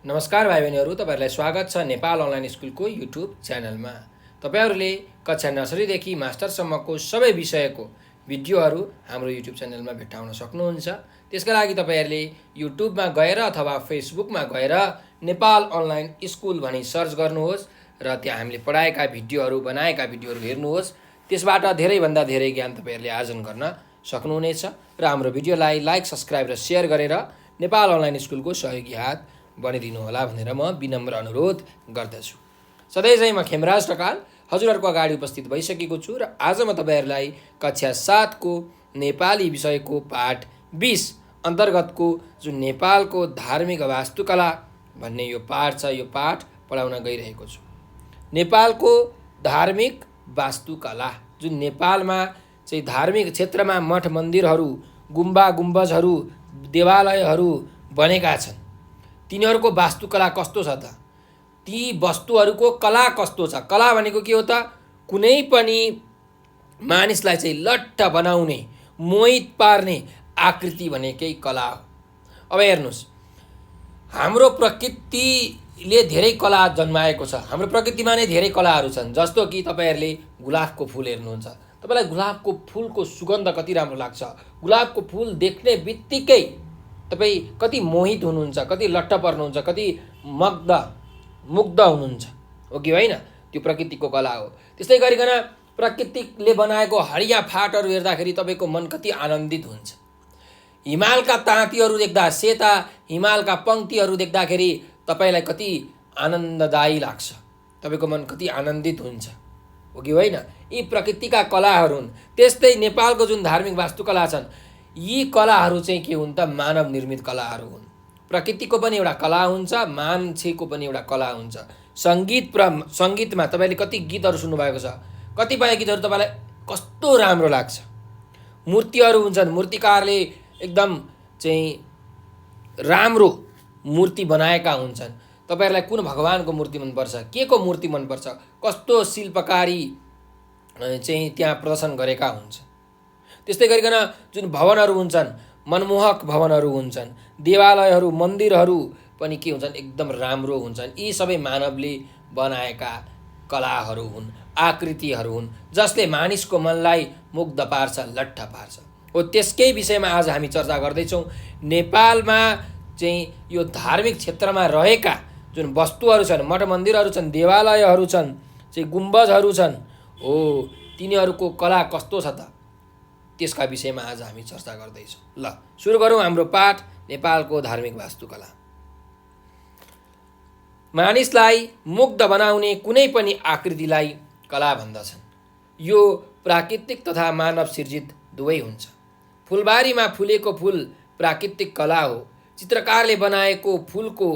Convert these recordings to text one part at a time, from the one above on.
नमस्कार भाइ बहिनीहरू, तपाईँहरूलाई स्वागत छ नेपाल अनलाइन स्कुलको युट्युब च्यानलमा। तपाईँहरूले कक्षा नर्सरीदेखि मास्टरसम्मको सबै विषयको भिडियोहरू हाम्रो युट्युब च्यानलमा भेट्टाउन सक्नुहुन्छ। त्यसका लागि तपाईँहरूले युट्युबमा गएर अथवा फेसबुकमा गएर नेपाल अनलाइन स्कुल भनी सर्च गर्नुहोस् र त्यहाँ हामीले पढाएका भिडियोहरू बनाएका भिडियोहरू हेर्नुहोस्। त्यसबाट धेरैभन्दा धेरै ज्ञान तपाईँहरूले आर्जन गर्न सक्नुहुनेछ र हाम्रो भिडियोलाई लाइक, सब्सक्राइब र सेयर गरेर नेपाल अनलाइन स्कुलको सहयोगी हात बनिदिनु होला भनेर म विनम्र अनुरोध गर्दछु। सधैँ चाहिँ म खेमराज ढकाल हजुरहरूको अगाडि उपस्थित भइसकेको छु र आज म तपाईँहरूलाई कक्षा 7 को नेपाली विषयको पाठ 20 अन्तर्गतको जुन नेपालको धार्मिक वास्तुकला भन्ने यो पाठ छ, यो पाठ पढाउन गइरहेको छु। नेपालको धार्मिक वास्तुकला, जुन नेपालमा चाहिँ धार्मिक क्षेत्रमा मठ मन्दिरहरू, गुम्बा गुम्बजहरू, देवालयहरू बनेका छन्, तिनीहरूको वास्तुकला कस्तो छ त? ती वस्तुहरूको कला कस्तो छ? कला भनेको के हो त? कुनै पनि मानिसलाई चाहिँ लट्ठ बनाउने, मोहित पार्ने आकृति भनेकै कला हो। अब हेर्नुहोस्, हाम्रो प्रकृतिले धेरै कला जन्माएको छ। हाम्रो प्रकृतिमा नै धेरै कलाहरू छन्। जस्तो कि तपाईँहरूले गुलाबको फुल हेर्नुहुन्छ, तपाईँलाई गुलाबको फुलको सुगन्ध कति राम्रो लाग्छ। गुलाबको फुल देख्ने बित्तिकै तपाईँ कति मोहित हुनुहुन्छ, कति लट्ठ पर्नुहुन्छ, कति मुग्ध हुनुहुन्छ, हो कि होइन? त्यो प्रकृतिको कला हो। त्यस्तै गरिकन प्रकृतिले बनाएको हरिया फाटहरू हेर्दाखेरि तपाईँको मन कति आनन्दित हुन्छ। हिमालका ताँतीहरू देख्दा, सेता हिमालका पङ्क्तिहरू देख्दाखेरि तपाईँलाई कति आनन्ददायी लाग्छ, तपाईँको मन कति आनन्दित हुन्छ, हो कि होइन? यी प्रकृतिका कलाहरू हुन्। त्यस्तै नेपालको जुन धार्मिक वास्तुकला छन्, यी कलाहरू चाहिँ के हुन् त? मानव निर्मित कलाहरू हुन्। प्रकृतिको पनि एउटा कला हुन्छ, मान्छेको पनि एउटा कला हुन्छ। सङ्गीतमा तपाईँले कति गीतहरू सुन्नुभएको छ, कतिपय गीतहरू तपाईँलाई कस्तो राम्रो लाग्छ। मूर्तिहरू हुन्छन्, मूर्तिकारले एकदम चाहिँ राम्रो मूर्ति बनाएका हुन्छन्। तपाईँहरूलाई कुन भगवानको मूर्ति मनपर्छ, के को मूर्ति मनपर्छ, कस्तो शिल्पकारी चाहिँ त्यहाँ प्रदर्शन गरेका हुन्छन्। त्यस्तै गरिकन जुन भवनहरू हुन्छन्, मनमोहक भवनहरू हुन्छन्, देवालयहरू, मन्दिरहरू पनि के हुन्छन्? एकदम राम्रो हुन्छन्। यी सबै मानवले बनाएका कलाहरू हुन्, आकृतिहरू हुन्, जसले मानिसको मनलाई मुग्ध पार्छ, लट्ठ पार्छ। हो, त्यसकै विषयमा आज हामी चर्चा गर्दैछौँ। नेपालमा चाहिँ यो धार्मिक क्षेत्रमा रहेका जुन वस्तुहरू छन्, मठ मन्दिरहरू छन्, देवालयहरू छन्, चाहिँ गुम्बजहरू छन्, हो, तिनीहरूको कला कस्तो छ त? त्यसका विषयमा आज हामी चर्चा गर्दैछौँ। ल, सुरु गरौँ हाम्रो पाठ, नेपालको धार्मिक वास्तुकला। मानिसलाई मुग्ध बनाउने कुनै पनि आकृतिलाई कला भन्दछन्। यो प्राकृतिक तथा मानव सिर्जित दुवै हुन्छ। फुलबारीमा फुलेको फुल प्राकृतिक कला हो। चित्रकारले बनाएको फुलको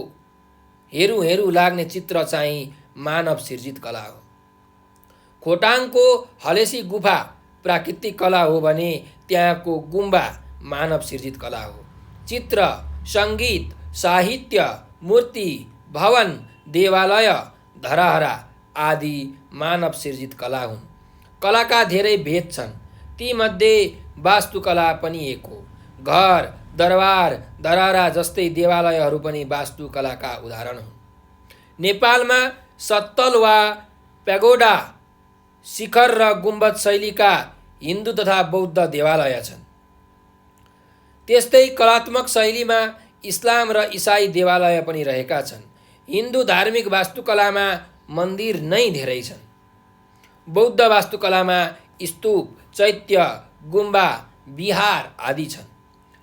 हेरौँ हेरौँ लाग्ने चित्र चाहिँ मानव सिर्जित कला हो। खोटाङको हलेसी गुफा प्राकृतिक कला हो भने त्यहाँको गुम्बा मानव सिर्जित कला हो। चित्र, सङ्गीत, साहित्य, मूर्ति, भवन, देवालय, धरहरा आदि मानव सिर्जित कला हुन्। कलाका धेरै भेद छन्, तीमध्ये वास्तुकला पनि एक हो। घर, दरबार, धरहरा जस्तै देवालयहरू पनि वास्तुकलाका उदाहरण हुन्। नेपालमा सत्तल वा प्यागोडा, शिखर र गुम्बद शैलीका हिन्दू तथा बौद्ध देवालय छन्। त्यस्तै कलात्मक शैलीमा इस्लाम र इसाई देवालय पनि रहेका छन्। हिन्दू धार्मिक वास्तुकलामा मन्दिर नै धेरै छन्। बौद्ध वास्तुकलामा स्तूप, चैत्य, गुम्बा, विहार आदि छन्।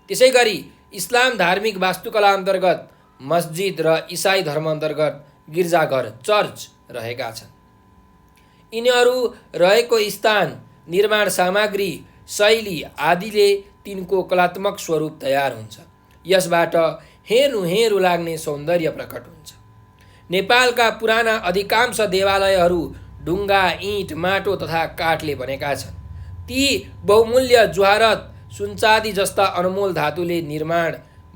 त्यसै गरी इस्लाम धार्मिक वास्तुकला अन्तर्गत मस्जिद र इसाई धर्म अन्तर्गत गिर्जाघर, चर्च रहेका छन्। यिनीहरू रहेको स्थान, निर्माण सामग्री, शैली आदिले तिनको कलात्मक स्वरूप तयार हुन्छ। यसबाट हेर्नु हेर्नु लाग्ने सौन्दर्य प्रकट हुन्छ। नेपालका पुराना अधिकांश देवालयहरू ढुङ्गा, इँट, माटो तथा काठले बनेका छन्। ती बहुमूल्य जुहारत, सुनचाँदी जस्ता अनमोल धातुले निर्माण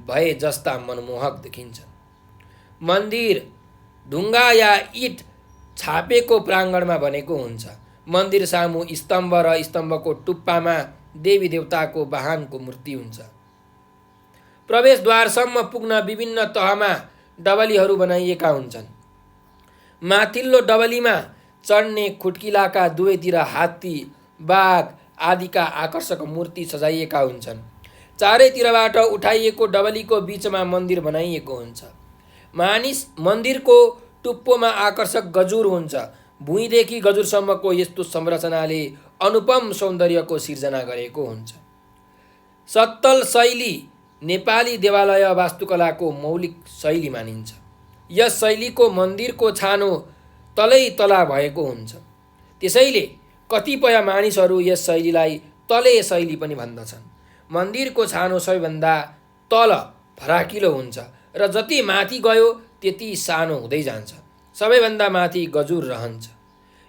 भए जस्ता मनमोहक देखिन्छन्। मन्दिर ढुङ्गा या इँट छापेको प्राङ्गणमा बनेको हुन्छ। मन्दिर सामु स्तम्भ र स्तम्भको टुप्पामा देवी देवताको वाहनको मूर्ति हुन्छ। प्रवेशद्वारसम्म पुग्न विभिन्न तहमा डबलीहरू बनाइएका हुन्छन्। माथिल्लो डबलीमा चढ्ने खुट्किलाका दुवैतिर हात्ती, बाघ आदिका आकर्षक मूर्ति सजाइएका हुन्छन्। चारैतिरबाट उठाइएको डबलीको बीचमा मन्दिर बनाइएको हुन्छ। मानिस मन्दिरको टुप्पोमा आकर्षक गजुर हुन्छ। भुइँदेखि गजुरसम्मको यस्तो संरचनाले अनुपम सौन्दर्यको सिर्जना गरेको हुन्छ। सत्तल शैली नेपाली देवालय वास्तुकलाको मौलिक शैली मानिन्छ। यस शैलीको मन्दिरको छानो तलै तला भएको हुन्छ। त्यसैले कतिपय मानिसहरू यस शैलीलाई तले शैली पनि भन्दछन्। मन्दिरको छानो सबैभन्दा तल फराकिलो हुन्छ र जति माथि गयो त्यति सानो हुँदै जान्छ। सबैभन्दा माथि गजुर रहन्छ।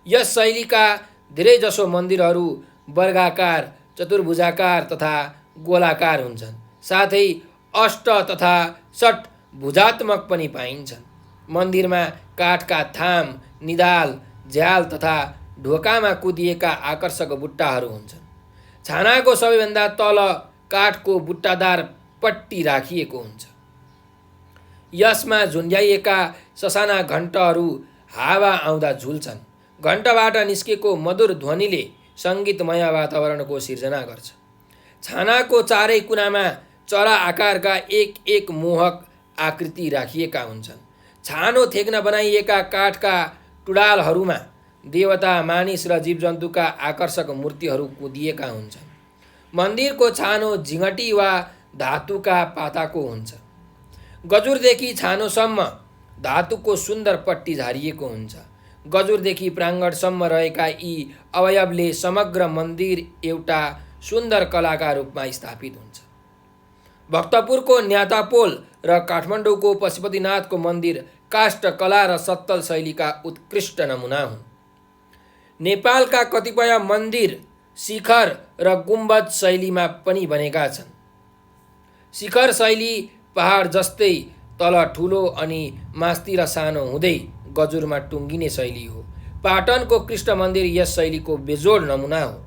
यस शैलीका धेरैजसो मन्दिरहरू वर्गाकार, चतुर्भुजाकार तथा गोलाकार हुन्छन्। साथै अष्ट तथा षट भुजात्मक पनि पाइन्छन्। मन्दिरमा काठका थाम, निदाल, झ्याल तथा ढोकामा कुदिएका आकर्षक बुट्टाहरू हुन्छन्। छानाको सबैभन्दा तल काठको बुट्टादार पट्टी राखिएको हुन्छ। यसमा झुन्ड्याइएका ससाना घण्टहरू हावा आउँदा झुल्छन्। घण्टबाट निस्केको मधुर ध्वनिले सङ्गीतमय वातावरणको सिर्जना गर्छ। छानाको चारै कुनामा चरा आकारका एक एक मोहक आकृति राखिएका हुन्छन्। छानो थेक्न बनाइएका काठका टुँडालहरूमा देवता, मानिस र जीवजन्तुका आकर्षक मूर्तिहरू कुदिएका हुन्छन्। मन्दिरको छानो झिँगटी वा धातुका पाताको हुन्छ। गजुरदेखि छानोसम्म धातुको सुन्दर पट्टी झारिएको हुन्छ। गजुरदेखि प्राङ्गणसम्म रहेका यी अवयवले समग्र मन्दिर एउटा सुन्दर कलाका रूपमा स्थापित हुन्छ। भक्तपुरको न्यातापोल र काठमाडौँको पशुपतिनाथको मन्दिर काष्ठ कला र सत्तल शैलीका उत्कृष्ट नमुना हुन्। नेपालका कतिपय मन्दिर शिखर र गुम्बज शैलीमा पनि बनेका छन्। शिखर शैली पहाड जस्तै तल ठुलो अनि मास्तिर सानो हुँदै गजुरमा टुङ्गिने शैली हो। पाटनको कृष्ण मन्दिर यस शैलीको बेजोड नमुना हो।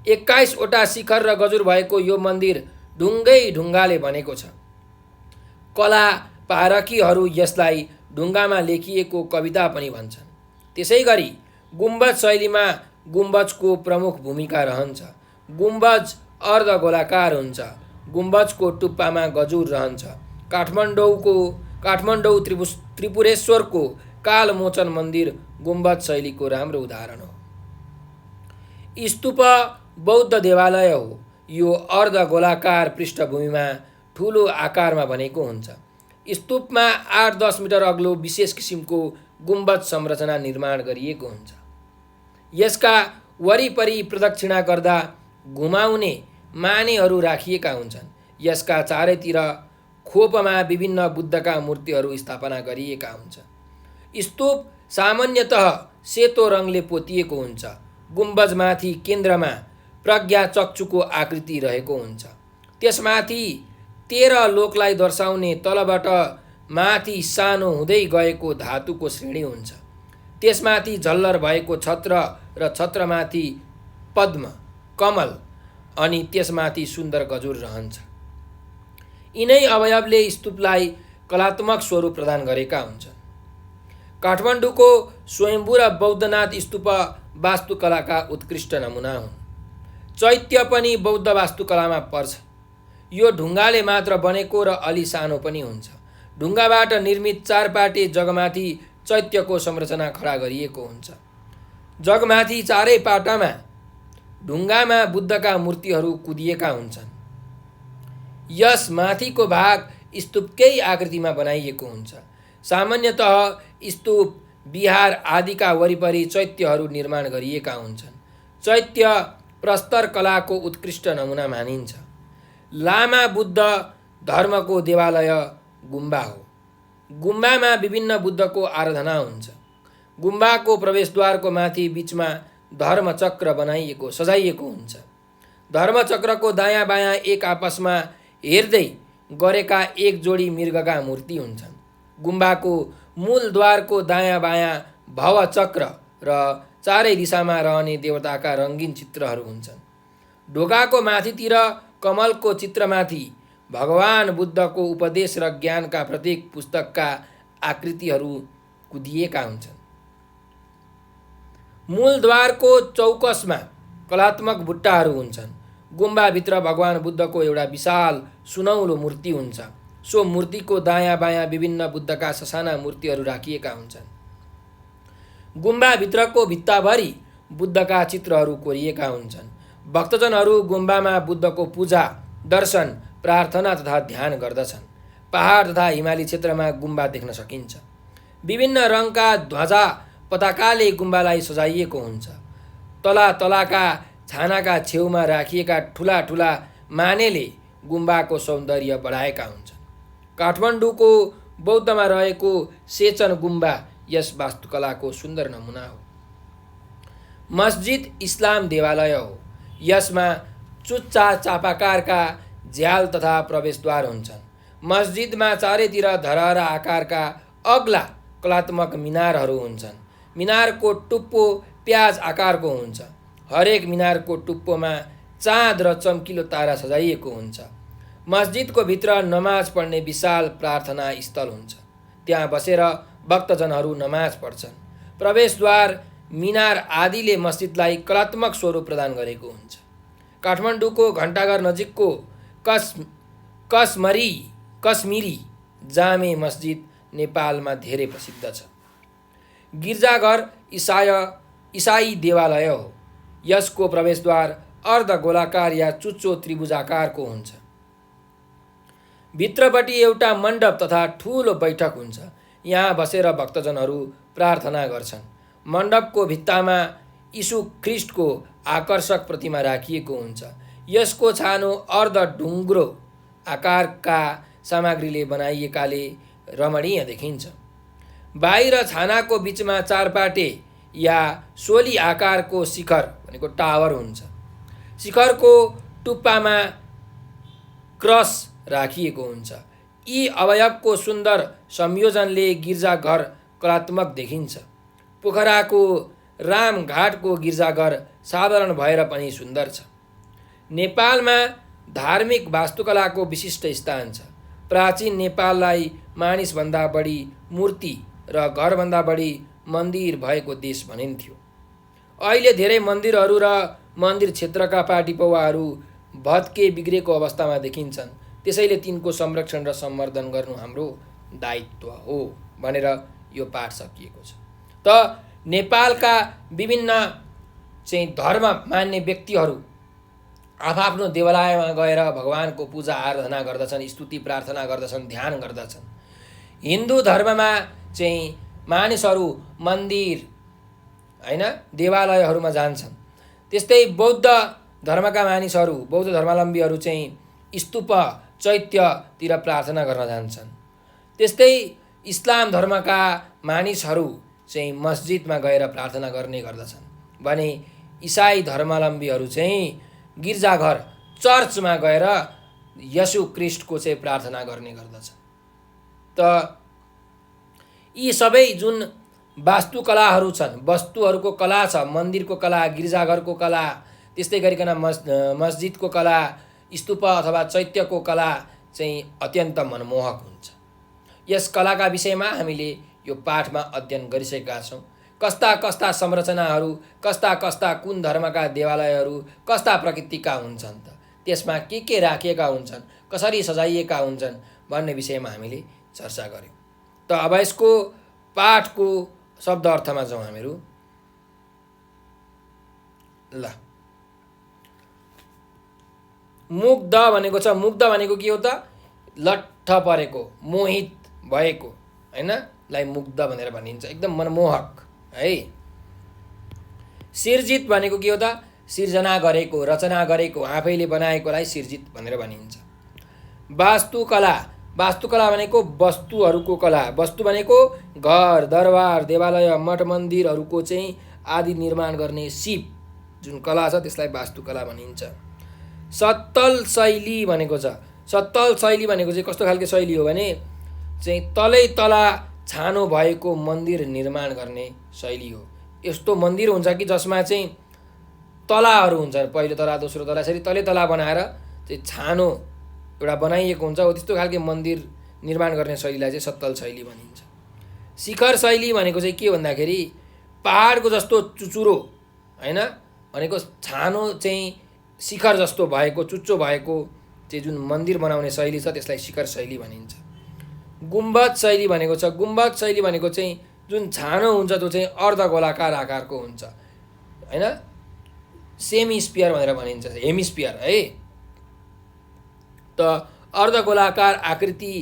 21 वटा शिखर र गजुर भएको यो मन्दिर ढुङ्गाले बनेको छ। कला पारखीहरू यसलाई ढुङ्गामा लेखिएको कविता पनि भन्छन्। त्यसै गरी गुम्बज शैलीमा गुम्बजको प्रमुख भूमिका रहन्छ। गुम्बज अर्धगोलाकार हुन्छ। गुम्बजको टुप्पामा गजुर रहन्छ। काठमाडौँ त्रिपुरेश्वरको कालमोचन मन्दिर गुम्बज शैलीको राम्रो उदाहरण हो। स्तूप बौद्ध देवालय हो। यो अर्धगोलाकार पृष्ठभूमिमा ठुलो आकारमा बनेको हुन्छ। स्तूपमा 8-10 मिटर अग्लो विशेष किसिमको गुम्बज संरचना निर्माण गरिएको हुन्छ। यसका वरिपरि प्रदक्षिणा गर्दा घुमाउने मानेहरू राखिएका हुन्छन्। यसका चारैतिर खोपमा विभिन्न बुद्धका मूर्तिहरू स्थापना गरिएका हुन्छन्। स्तूप सामान्यतः सेतो रङले पोतिएको हुन्छ। गुम्बजमाथि केन्द्रमा प्रज्ञाचक्षुको आकृति रहेको हुन्छ। त्यसमाथि 13 लोकलाई दर्शाउने तलबाट माथि सानो हुँदै गएको धातुको श्रेणी हुन्छ। त्यसमाथि झल्लर भएको छत्र र छत्रमाथि पद्म, कमल अनि त्यसमाथि सुन्दर गजुर रहन्छ। यिनै अवयवले स्तूपलाई कलात्मक स्वरूप प्रदान गरेका हुन्छन्। काठमाडौँको स्वयम्भू र बौद्धनाथ स्तूप वास्तुकलाका उत्कृष्ट नमुना हुन्। चैत्य पनि बौद्ध वास्तुकलामा पर्छ। यो ढुङ्गाले मात्र बनेको र अलि सानो पनि हुन्छ। ढुङ्गाबाट निर्मित 4 पाटे जगमाथि चैत्यको संरचना खडा गरिएको हुन्छ। जगमाथि चारै पाटामा ढुङ्गामा बुद्धका मूर्तिहरू कुदिएका हुन्छन्। यस माथिको भाग स्तूपकै आकृतिमा बनाइएको हुन्छ। सामान्यतः स्तूप, विहार आदिका वरिपरि चैत्यहरू निर्माण गरिएका हुन्छन्। चैत्य प्रस्तर कलाको उत्कृष्ट नमुना मानिन्छ। लामा बुद्ध धर्मको देवालय गुम्बा हो। गुम्बामा विभिन्न बुद्धको आराधना हुन्छ। गुम्बाको प्रवेशद्वारको माथि बीचमा धर्मचक्र सजाइएको हुन्छ। धर्मचक्रको दायाँ बायाँ एक आपसमा हेर्दै गरेका एक जोडी मृगका मूर्ति हुन्छन्। गुम्बाको मूल द्वारको दायाँ बायाँ भवचक्र र चारै दिशामा रहने देवताका रङ्गीन चित्रहरू हुन्छन्। ढोकाको माथितिर कमलको चित्रमाथि भगवान बुद्धको उपदेश र ज्ञानका प्रतीक पुस्तकका आकृतिहरू कुदिएका हुन्छन्। मूलद्वारको चौकसमा कलात्मक बुट्टाहरू हुन्छन्। गुम्बाभित्र भगवान बुद्धको एउटा विशाल सुनौलो मूर्ति हुन्छ। सो मूर्तिको दायाँ बायाँ विभिन्न बुद्धका ससाना मूर्तिहरू राखिएका हुन्छन्। गुम्बाभित्रको भित्ताभरि बुद्धका चित्रहरू कोरिएका हुन्छन्। भक्तजनहरू गुम्बामा बुद्धको पूजा, दर्शन, प्रार्थना तथा ध्यान गर्दछन्। पहाड तथा हिमाली क्षेत्रमा गुम्बा देख्न सकिन्छ। विभिन्न रङका ध्वजा पताकाले गुम्बालाई सजाइएको हुन्छ। तलाका छानाका छेउमा राखिएका ठुला ठुला मानेले गुम्बाको सौन्दर्य बढाएका हुन्छन्। काठमाडौँको बौद्धमा रहेको सेचन गुम्बा यस वास्तुकलाको सुन्दर नमुना हो। मस्जिद इस्लाम देवालय हो। यसमा चुच्चा चापाकारका झ्याल तथा प्रवेशद्वार हुन्छन्। मस्जिदमा चारैतिर धरहरा आकारका अग्ला कलात्मक मिनारहरू हुन्छन्। मिनारको टुप्पो प्याज आकारको हुन्छ। हरेक मिनारको टुप्पोमा चाँद र चम्किलो तारा सजाइएको हुन्छ। मस्जिदको भित्र नमाज पढ्ने विशाल प्रार्थना स्थल हुन्छ। त्यहाँ बसेर भक्तजनहरू नमाज पढ्छन्। प्रवेशद्वार, मिनार आदिले मस्जिदलाई कलात्मक स्वरूप प्रदान गरेको हुन्छ। काठमाडौँको घण्टाघर नजिकको कश्मीरी जामे मस्जिद नेपालमा धेरै प्रसिद्ध छ। गिर्जाघर इसाई देवालय हो। यसको प्रवेशद्वार अर्धगोलाकार या चुच्चो त्रिभुजाकारको हुन्छ। भित्रपट्टि एउटा मण्डप तथा ठुलो बैठक हुन्छ। यहाँ बसेर भक्तजनहरू प्रार्थना गर्छन्। मण्डपको भित्तामा यीशु ख्रिस्टको आकर्षक प्रतिमा राखिएको हुन्छ। यसको छानो अर्ध ढुङ्ग्रो आकारका सामग्रीले बनाइएकाले रमणीय देखिन्छ। बाहिर छानाको बिचमा चारपाटे या सोली आकारको शिखर भनेको टावर हुन्छ। शिखरको टुप्पामा क्रस राखिएको हुन्छ। यी अवयवको सुन्दर संयोजनले गिर्जाघर कलात्मक देखिन्छ। पोखराको रामघाटको गिर्जाघर साधारण भएर पनि सुन्दर छ। नेपालमा धार्मिक वास्तुकलाको विशिष्ट स्थान छ। प्राचीन नेपाललाई मानिसभन्दा बढी मूर्ति र घरभन्दा बढी मन्दिर भएको देश भनिन्थ्यो। अहिले धेरै मन्दिरहरू र मन्दिर क्षेत्रका पाटीपौवाहरू भत्के बिग्रेको अवस्थामा देखिन्छन्। त्यसैले तिनको संरक्षण र सम्वर्धन गर्नु हाम्रो दायित्व हो भनेर यो पाठ सकिएको छ। त नेपालका विभिन्न चाहिँ धर्म मान्ने व्यक्तिहरू आफ्नो देवालयमा गएर भगवानको पूजा आराधना गर्दछन्, स्तुति प्रार्थना गर्दछन्, ध्यान गर्दछन्। हिन्दू धर्ममा चाहिँ मानिसहरू मन्दिर हैन देवालयहरूमा जान्छन्। त्यस्तै बौद्ध धर्मका मानिसहरू, बौद्ध धर्मावलम्बीहरू चाहिँ स्तूप चैत्यतिर प्रार्थना गर्न जान्छन्। त्यस्तै इस्लाम धर्मका मानिसहरू चाहिँ मस्जिदमा गएर प्रार्थना गर्ने गर्दछन् भने इसाई धर्मावलम्बीहरू चाहिँ गिर्जाघर चर्चमा गएर यसु ख्रिस्टको चाहिँ प्रार्थना गर्ने गर्दछन्। त यी सबै जुन वास्तुकलाहरू छन्, वस्तुहरूको कला छ, मन्दिरको कला, गिर्जाघरको कला, त्यस्तै गरिकन मस्जिदको कला, स्तूप अथवा चैत्यको कला चाहिँ अत्यन्त मनमोहक हुन्छ। यस कलाका विषयमा हामीले यो पाठमा अध्ययन गरिसकेका छौँ। कस्ता कस्ता संरचनाहरू, कस्ता कस्ता कुन धर्मका देवालयहरू कस्ता प्रकृतिका हुन्छन् त, त्यसमा के राखिएका हुन्छन्, कसरी सजाइएका हुन्छन् भन्ने विषयमा हामीले चर्चा गऱ्यौँ। त अब यसको पाठको शब्द अर्थमा जाउँ हामीहरू। ल, मुग्ध भनेको छ। मुग्ध भनेको के हो त? लट्ठ परेको, मोहित भएको हैन, लाई मुग्ध भनेर भनिन्छ। एकदम मनमोहक है। सिर्जित भनेको के हो त? सिर्जना गरेको, रचना गरेको, आफैले बनाएकोलाई सिर्जित भनेर भनिन्छ। वास्तुकला, वास्तुकला भनेको वस्तुहरूको कला। वस्तु भनेको घर, दरबार, देवालय, मठ मन्दिरहरूको चाहिँ आदि निर्माण गर्ने सिप जुन कला छ त्यसलाई वास्तुकला भनिन्छ। सत्तल शैली भनेको छ। सत्तल शैली भनेको चाहिँ कस्तो खालको शैली हो भने चाहिँ तलै तला छानो भएको मन्दिर निर्माण गर्ने शैली हो। यस्तो मन्दिर हुन्छ कि जसमा चाहिँ तलाहरू हुन्छन्, पहिलो तला, दोस्रो तला, यसरी तलै तला बनाएर चाहिँ छानो एउटा बनाइएको हुन्छ, हो त्यस्तो खालको मन्दिर निर्माण गर्ने शैलीलाई चाहिँ सत्तल शैली भनिन्छ। शिखर शैली भनेको चाहिँ के भन्दाखेरि पहाडको जस्तो चुचुरो हैन भनेको छानो चाहिँ शिखर जस्तो भएको चुच्चो भएको चाहिँ जुन मन्दिर बनाउने शैली छ त्यसलाई शिखर शैली भनिन्छ। गुम्बद शैली भनेको छ, गुम्बद शैली भनेको चाहिँ जुन छानो हुन्छ त्यो चाहिँ अर्धगोलाकार आकारको हुन्छ हैन, सेमी स्पियर भनेर भनिन्छ, हेमिस्पियर है। त अर्धगोलाकार आकृति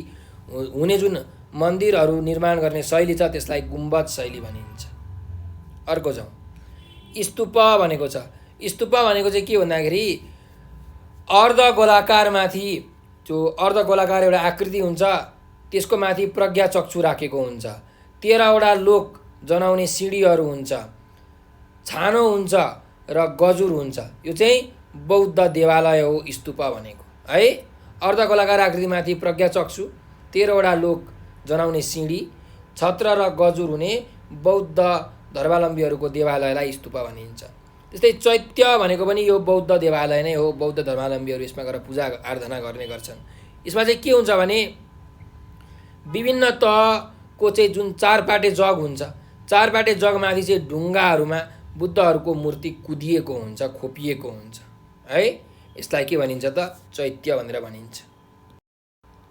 हुने जुन मन्दिरहरू निर्माण गर्ने शैली छ त्यसलाई गुम्बद शैली भनिन्छ। अर्को जाउँ, स्तूप भनेको छ। स्तूप भनेको चाहिँ के भन्दाखेरि अर्धगोलाकारमाथि त्यो अर्धगोलाकार एउटा आकृति हुन्छ, त्यसको माथि प्रज्ञा चक्षु राखेको हुन्छ, 13वटा लोक जनाउने सिँढीहरू हुन्छ, छानो हुन्छ र गजुर हुन्छ। यो चाहिँ बौद्ध देवालय हो स्तूप भनेको है। अर्धगोलाकार आकृतिमाथि प्रज्ञा चक्षु, 13वटा लोक जनाउने सिँढी, छत्र र गजुर हुने बौद्ध धर्मावलम्बीहरूको देवालयलाई स्तूप भनिन्छ। त्यस्तै चैत्य भनेको पनि यो बौद्ध देवालय नै हो। बौद्ध धर्मावलम्बीहरू यसमा गएर पूजा आराधना गर्ने गर्छन्। यसमा चाहिँ के हुन्छ भने विभिन्न तहको चाहिँ जुन चारपाटे जग हुन्छ, चारपाटे जगमाथि चाहिँ ढुङ्गाहरूमा बुद्धहरूको मूर्ति कुदिएको हुन्छ, खोपिएको हुन्छ है। यसलाई के भनिन्छ त? चैत्य भनेर भनिन्छ।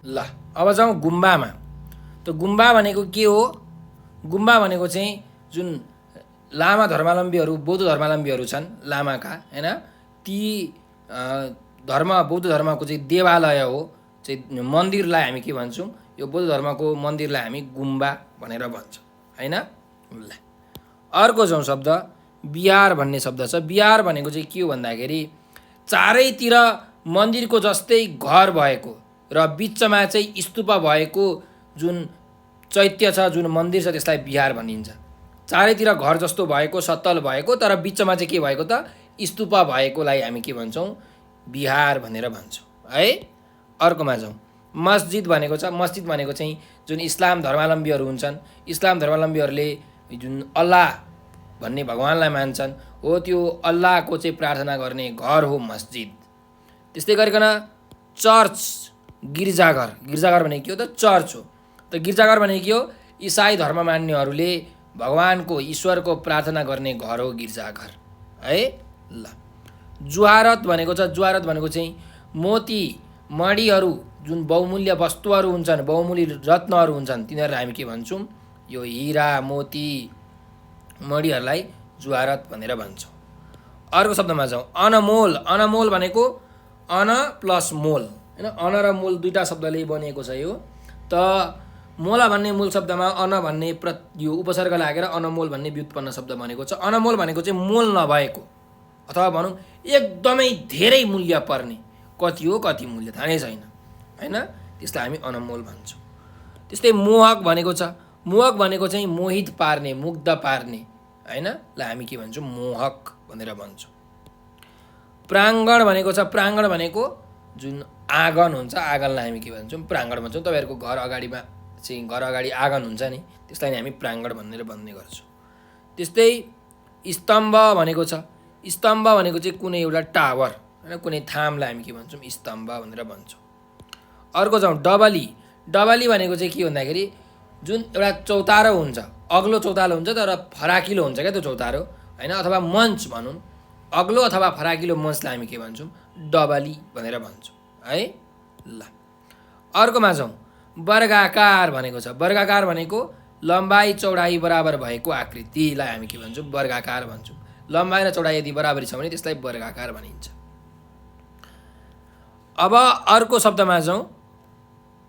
ल अब जाउँ गुम्बामा। त गुम्बा भनेको के हो? गुम्बा भनेको चाहिँ जुन लामा धर्मावलम्बीहरू बौद्ध धर्मावलम्बीहरू छन् लामाका हैन, ती बौद्ध धर्मको चाहिँ देवालय हो, चाहिँ मन्दिरलाई हामी के भन्छौँ? यो बौद्ध धर्मको मन्दिरलाई हामी गुम्बा भनेर भन्छौँ हैन। ल अर्को जाउँ शब्द, विहार भन्ने शब्द छ। विहार भनेको चाहिँ के हो भन्दाखेरि चारैतिर मन्दिरको जस्तै घर भएको र बिचमा चाहिँ स्तूप भएको जुन चैत्य छ, जुन मन्दिर छ त्यसलाई विहार भनिन्छ। चारैतिर घर जस्तो भएको, सत्तल भएको, तर बिचमा चाहिँ के भएको त? स्तूप भएकोलाई हामी के भन्छौँ? विहार भनेर भन्छौँ है। अर्कोमा जाउँ, मस्जिद भनेको छ। मस्जिद भनेको चाहिँ जुन इस्लाम धर्मावलम्बीहरू हुन्छन्, इस्लाम धर्मावलम्बीहरूले जुन अल्लाह भन्ने भगवानलाई मान्छन्, हो त्यो अल्लाहको चाहिँ प्रार्थना गर्ने घर हो मस्जिद। त्यस्तै गरिकन चर्च, गिर्जाघर। गिर्जाघर भनेको के हो त? चर्च हो। त गिर्जाघर भनेको के हो? इसाई धर्म मान्नेहरूले भगवानको ईश्वरको प्रार्थना गर्ने घर हो गिर्जाघर है। ल जुहारत भनेको छ। जुहारत भनेको चाहिँ मोती मणिहरू जुन बहुमूल्य वस्तुहरू हुन्छन्, बहुमूल्य रत्नहरू हुन्छन्, तिनीहरूलाई हामी के भन्छौँ? यो हिरा मोती मणिहरूलाई जुहारत भनेर भन्छौँ। अर्को शब्दमा जाउँ, अनमोल। अनमोल भनेको अन प्लस मोल हैन, अन र मोल दुईटा शब्दले बनिएको छ यो। त मोला भन्ने मूल शब्दमा अन भन्ने यो उपसर्ग लागेर अनमोल भन्ने व्युत्पन्न शब्द बनेको छ। अनमोल भनेको चाहिँ मोल नभएको अथवा भनौँ एकदमै धेरै मूल्य पर्ने, कति हो कति मूल्य थाहै छैन हैन, त्यसलाई हामी अनमोल भन्छौँ। त्यस्तै मोहक भनेको छ। मोहक भनेको चाहिँ मोहित पार्ने, मुग्ध पार्ने हैन, लाई हामी के भन्छौँ? मोहक भनेर भन्छौँ। प्राङ्गण भनेको छ। प्राङ्गण भनेको जुन आँगन हुन्छ, आँगनलाई हामी के भन्छौँ? प्राङ्गण भन्छौँ। तपाईँहरूको घर अगाडिमा चाहिँ घर अगाडि आँगन हुन्छ नि, त्यसलाई हामी प्राङ्गण भनेर भन्ने गर्छौँ। त्यस्तै स्तम्भ भनेको छ। स्तम्भ भनेको चाहिँ कुनै एउटा टावर हैन, कुनै थामलाई हामी के भन्छौँ? स्तम्भ भनेर भन्छौँ। अर्को जाउँ, डबली। डबली भनेको चाहिँ के भन्दाखेरि जुन एउटा चौतारो हुन्छ, अग्लो चौतारो हुन्छ तर फराकिलो हुन्छ क्या त्यो चौतारो हैन, अथवा मञ्च भनौँ, अग्लो अथवा फराकिलो मञ्चलाई हामी के भन्छौँ? डबली भनेर भन्छौँ है। ल अर्कोमा जाउँ, वर्गाकार भनेको छ। वर्गाकार भनेको लम्बाइ चौडाइ बराबर भएको आकृतिलाई हामी के भन्छौँ? वर्गाकार भन्छौँ। लम्बाइ र चौडाइ यदि बराबरी छ भने त्यसलाई वर्गाकार भनिन्छ। अब अर्को शब्दमा जाउँ,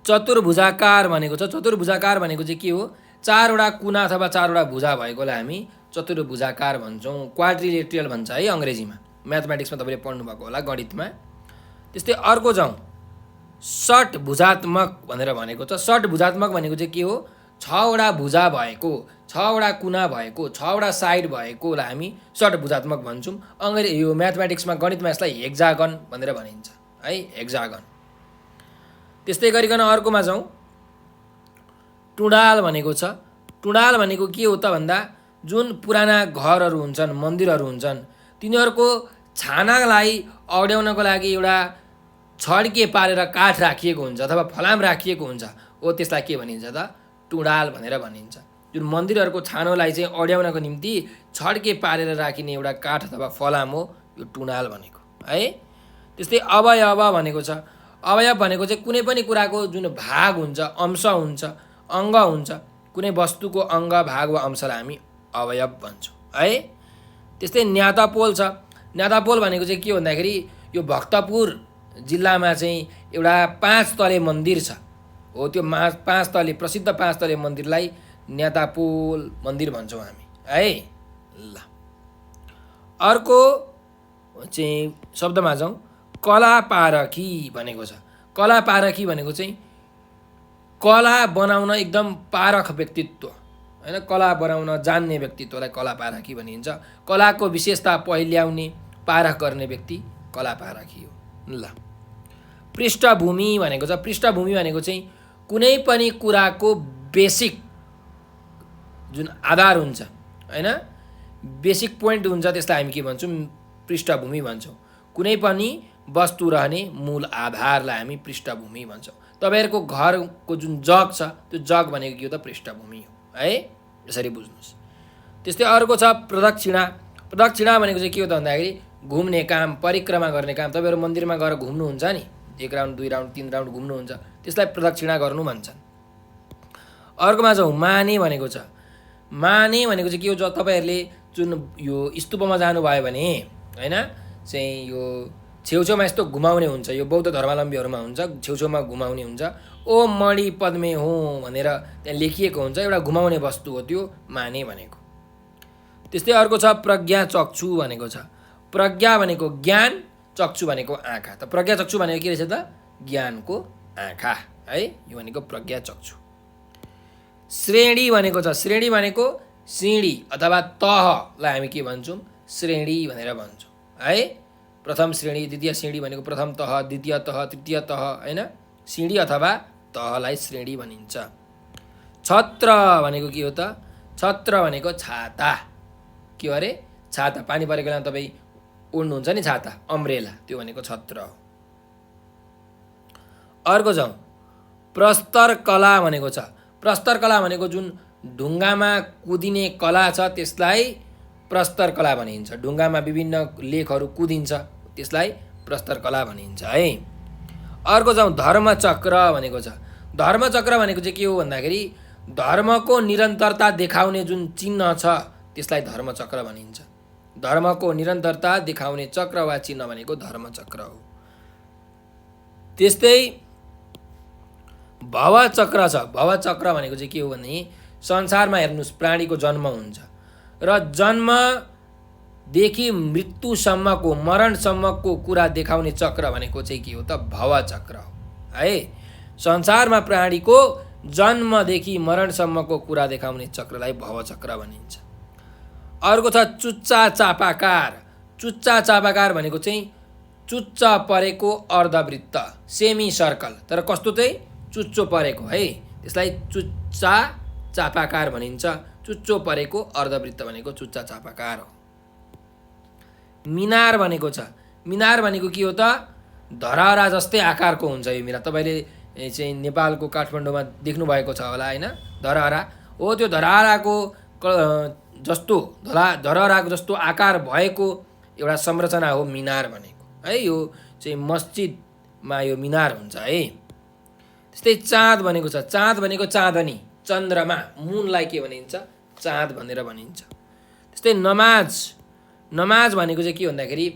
चतुर्भुजाकार भनेको छ। चतुर्भुजाकार भनेको चाहिँ के हो? चारवटा कुना अथवा चारवटा भुजा भएकोलाई हामी चतुर्भुजाकार भन्छौँ। क्वाड्रिलेटरल भन्छ है अङ्ग्रेजीमा। म्याथमेटिक्समा तपाईँले पढ्नुभएको होला, गणितमा। त्यस्तै अर्को जाउँ, षट्भुजात्मक भनेर भनेको छ। षट्भुजात्मक भनेको चाहिँ के हो? 6वटा भुजा भएको, 6वटा कुना भएको, 6वटा साइड भएकोलाई हामी षट्भुजात्मक भन्छौँ। यो म्याथमेटिक्समा गणितमा यसलाई हेक्जागन भनेर भनिन्छ है, हेक्जागन। त्यस्तै गरिकन अर्कोमा जाउँ, टुँडाल भनेको छ। टुँडाल भनेको के हो त भन्दा जुन पुराना घरहरू हुन्छन्, मन्दिरहरू हुन्छन्, तिनीहरूको छानालाई अड्याउनको लागि एउटा छड्के पारेर काठ राखिएको हुन्छ अथवा फलाम राखिएको हुन्छ, ओ त्यसलाई के भनिन्छ त? टुँडाल भनेर भनिन्छ। जुन मन्दिरहरूको छानोलाई चाहिँ अड्याउनको निम्ति छड्के पारेर राखिने एउटा काठ अथवा फलाम हो यो टुँडाल भनेको है। त्यस्तै अवयव भनेको छ। अवयव भनेको चाहिँ कुनै पनि कुराको जुन भाग हुन्छ, अंश हुन्छ, अङ्ग हुन्छ, कुनै वस्तुको अङ्ग, भाग वा अंशलाई हामी अवयव भन्छौँ है। त्यस्तै न्यातपोल छ। न्यातपोल भनेको चाहिँ के भन्दाखेरि यो भक्तपुर जिल्लामा चाहिँ एउटा 5 तले मन्दिर छ हो। त्यो 5 तले प्रसिद्ध 5 तले मन्दिरलाई न्यातपोल मन्दिर भन्छौँ हामी है। ल अर्को चाहिँ शब्दमा जाउँ, कलापारखी भनेको छ। कलापारखी भनेको चाहिँ कला बनाउन एकदम पारख व्यक्तित्व हैन, कला बनाउन जान्ने व्यक्तित्वलाई कलापारखी भनिन्छ। कलाको विशेषता पहिल्याउने, पारख गर्ने व्यक्ति कलापारखी हो। ल पृष्ठभूमि भनेको छ। पृष्ठभूमि भनेको चाहिँ कुनै पनि कुराको बेसिक जुन आधार हुन्छ हैन, बेसिक पोइन्ट हुन्छ, त्यसलाई हामी के भन्छौँ? पृष्ठभूमि भन्छौँ। कुनै पनि वस्तु रहने मूल आधारलाई हामी पृष्ठभूमि भन्छौँ। तपाईँहरूको घरको जुन जग छ त्यो जग भनेको के हो त? पृष्ठभूमि हो है। यसरी बुझ्नुहोस्। त्यस्तै अर्को छ प्रदक्षिणा। प्रदक्षिणा भनेको चाहिँ के हो त भन्दाखेरि घुम्ने काम, परिक्रमा गर्ने काम। तपाईँहरू मन्दिरमा गएर घुम्नुहुन्छ नि, 1 राउन्ड 2 राउन्ड 3 राउन्ड घुम्नुहुन्छ, त्यसलाई प्रदक्षिणा गर्नु भन्छन्। अर्कोमा जाउँ, माने भनेको छ। माने भनेको चाहिँ के हो? तपाईँहरूले जुन यो स्तूपमा जानुभयो भने हैन, चाहिँ यो छेउछेउमा यस्तो घुमाउने हुन्छ, यो बौद्ध धर्मावलम्बीहरूमा हुन्छ, छेउछेउमा घुमाउने हुन्छ। ओ मणि पद्मे हो भनेर त्यहाँ लेखिएको हुन्छ, एउटा घुमाउने वस्तु हो त्यो माने भनेको। त्यस्तै अर्को छ प्रज्ञा चक्षु भनेको छ। प्रज्ञा भनेको ज्ञान, चक्षु भनेको आँखा। त प्रज्ञा चक्षु भनेको के रहेछ त? ज्ञानको आँखा है, यो भनेको प्रज्ञा चक्षु। श्रेणी भनेको छ। श्रेणी भनेको सिँढी अथवा तहलाई हामी के भन्छौँ? श्रेणी भनेर भन्छौँ है। प्रथम श्रेणी, द्वितीय श्रेणी भनेको प्रथम तह, द्वितीय तह, तृतीय तह हैन, सिँढी अथवा तहलाई श्रेणी भनिन्छ। छत्र भनेको के हो त? छत्र भनेको छाता। के हो अरे? छाता। पानी परेको बेलामा तपाईँ ओढ्नुहुन्छ नि छाता, अम्ब्रेला, त्यो भनेको छत्र हो। अर्को जाउँ, प्रस्तर कला भनेको छ। प्रस्तर कला भनेको जुन ढुङ्गामा कुदिने कला छ त्यसलाई प्रस्तर कला भनिन्छ। ढुङ्गामा विभिन्न लेखहरू कुदिन्छ, त्यसलाई प्रस्तर कला भनिन्छ है। अर्को जाउँ, धर्मचक्र भनेको छ। धर्मचक्र भनेको चाहिँ के हो भन्दाखेरि धर्मको निरन्तरता देखाउने जुन चिन्ह छ त्यसलाई धर्मचक्र भनिन्छ। धर्मको निरन्तरता देखाउने चक्र वा चिन्ह भनेको धर्मचक्र हो। त्यस्तै भवचक्र छ। भवचक्र भनेको चाहिँ के हो भने संसारमा हेर्नुहोस् प्राणीको जन्म हुन्छ र जन्मदेखि मृत्युसम्मको, मरणसम्मको कुरा देखाउने चक्र भनेको चाहिँ के हो त? भवचक्र हो है। संसारमा प्राणीको जन्मदेखि मरणसम्मको कुरा देखाउने चक्रलाई भवचक्र भनिन्छ। अर्को छ चुच्चा चापाकार। चुच्चा चापाकार भनेको चाहिँ चुच्च परेको अर्धवृत्त, सेमी सर्कल, तर कस्तो चाहिँ? चुच्चो परेको है, त्यसलाई चुच्चा चापाकार भनिन्छ। चुच्चो परेको अर्धवृत्त भनेको चुच्चा चापाकार हो। मिनार भनेको छ। मिनार भनेको के हो त? धरहरा जस्तै आकारको हुन्छ यो मिनार। तपाईँले चाहिँ नेपालको काठमाडौँमा देख्नुभएको छ होला हैन, धरहरा हो। त्यो धरहराको जस्तो धरहराको जस्तो आकार भएको एउटा संरचना हो मिनार भनेको है। यो चाहिँ मस्जिदमा यो मिनार हुन्छ है। त्यस्तै चाँद भनेको छ। चाँद भनेको चाँदनी, चन्द्रमा, मुनलाई के भनिन्छ? चाँद भनेर भनिन्छ। त्यस्तै नमाज। नमाज भनेको चाहिँ के भन्दाखेरि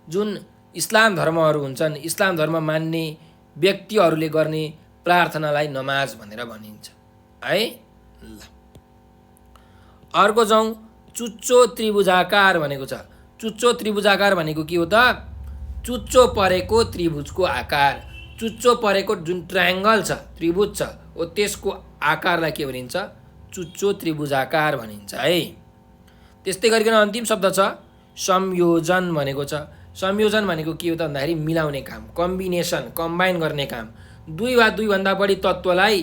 जुन इस्लाम धर्महरू हुन्छन्, इस्लाम धर्म मान्ने व्यक्तिहरूले गर्ने प्रार्थनालाई नमाज भनेर भनिन्छ है। ल अर्को जाउँ, चुच्चो त्रिभुजाकार भनेको छ। चुच्चो त्रिभुजाकार भनेको के हो त? चुच्चो परेको त्रिभुजको आकार। चुच्चो परेको जुन ट्रायङ्गल छ, त्रिभुज छ, हो त्यसको आकारलाई के भनिन्छ? चुच्चो त्रिभुजाकार भनिन्छ है। त्यस्तै गरिकन अन्तिम शब्द छ संयोजन भनेको छ। संयोजन भनेको के हो त भन्दाखेरि मिलाउने काम, कम्बिनेसन, कम्बाइन गर्ने काम। 2 वा 2 भन्दा बढी तत्त्वलाई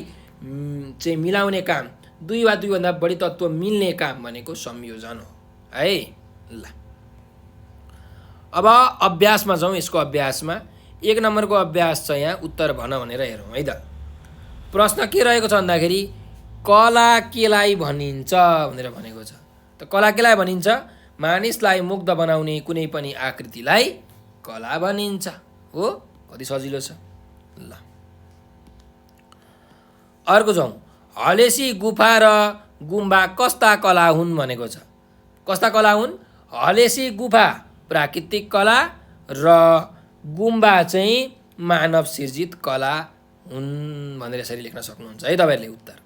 चाहिँ मिलाउने काम, 2 वा 2 भन्दा बढी तत्त्व मिल्ने काम भनेको संयोजन हो है। ल अब अभ्यासमा जाउँ। यसको अभ्यासमा 1 नम्बरको अभ्यास छ यहाँ, उत्तर भन भनेर हेरौँ है त। प्रश्न के रहेको छ भन्दाखेरि कला केलाई भनिन्छ भनेर भनेको छ। त कला केलाई भनिन्छ? मानिसलाई मुग्ध बनाउने कुनै पनि आकृतिलाई कला भनिन्छ हो। कति सजिलो छ। ल अर्को जाउँ। हलेसी गुफा र गुम्बा कस्ता कला हुन् भनेको छ। कस्ता कला हुन्? हलेसी गुफा प्राकृतिक कला र गुम्बा चाहिँ मानव सिर्जित कला हुन् भनेर यसरी लेख्न सक्नुहुन्छ है तपाईँहरूले उत्तर।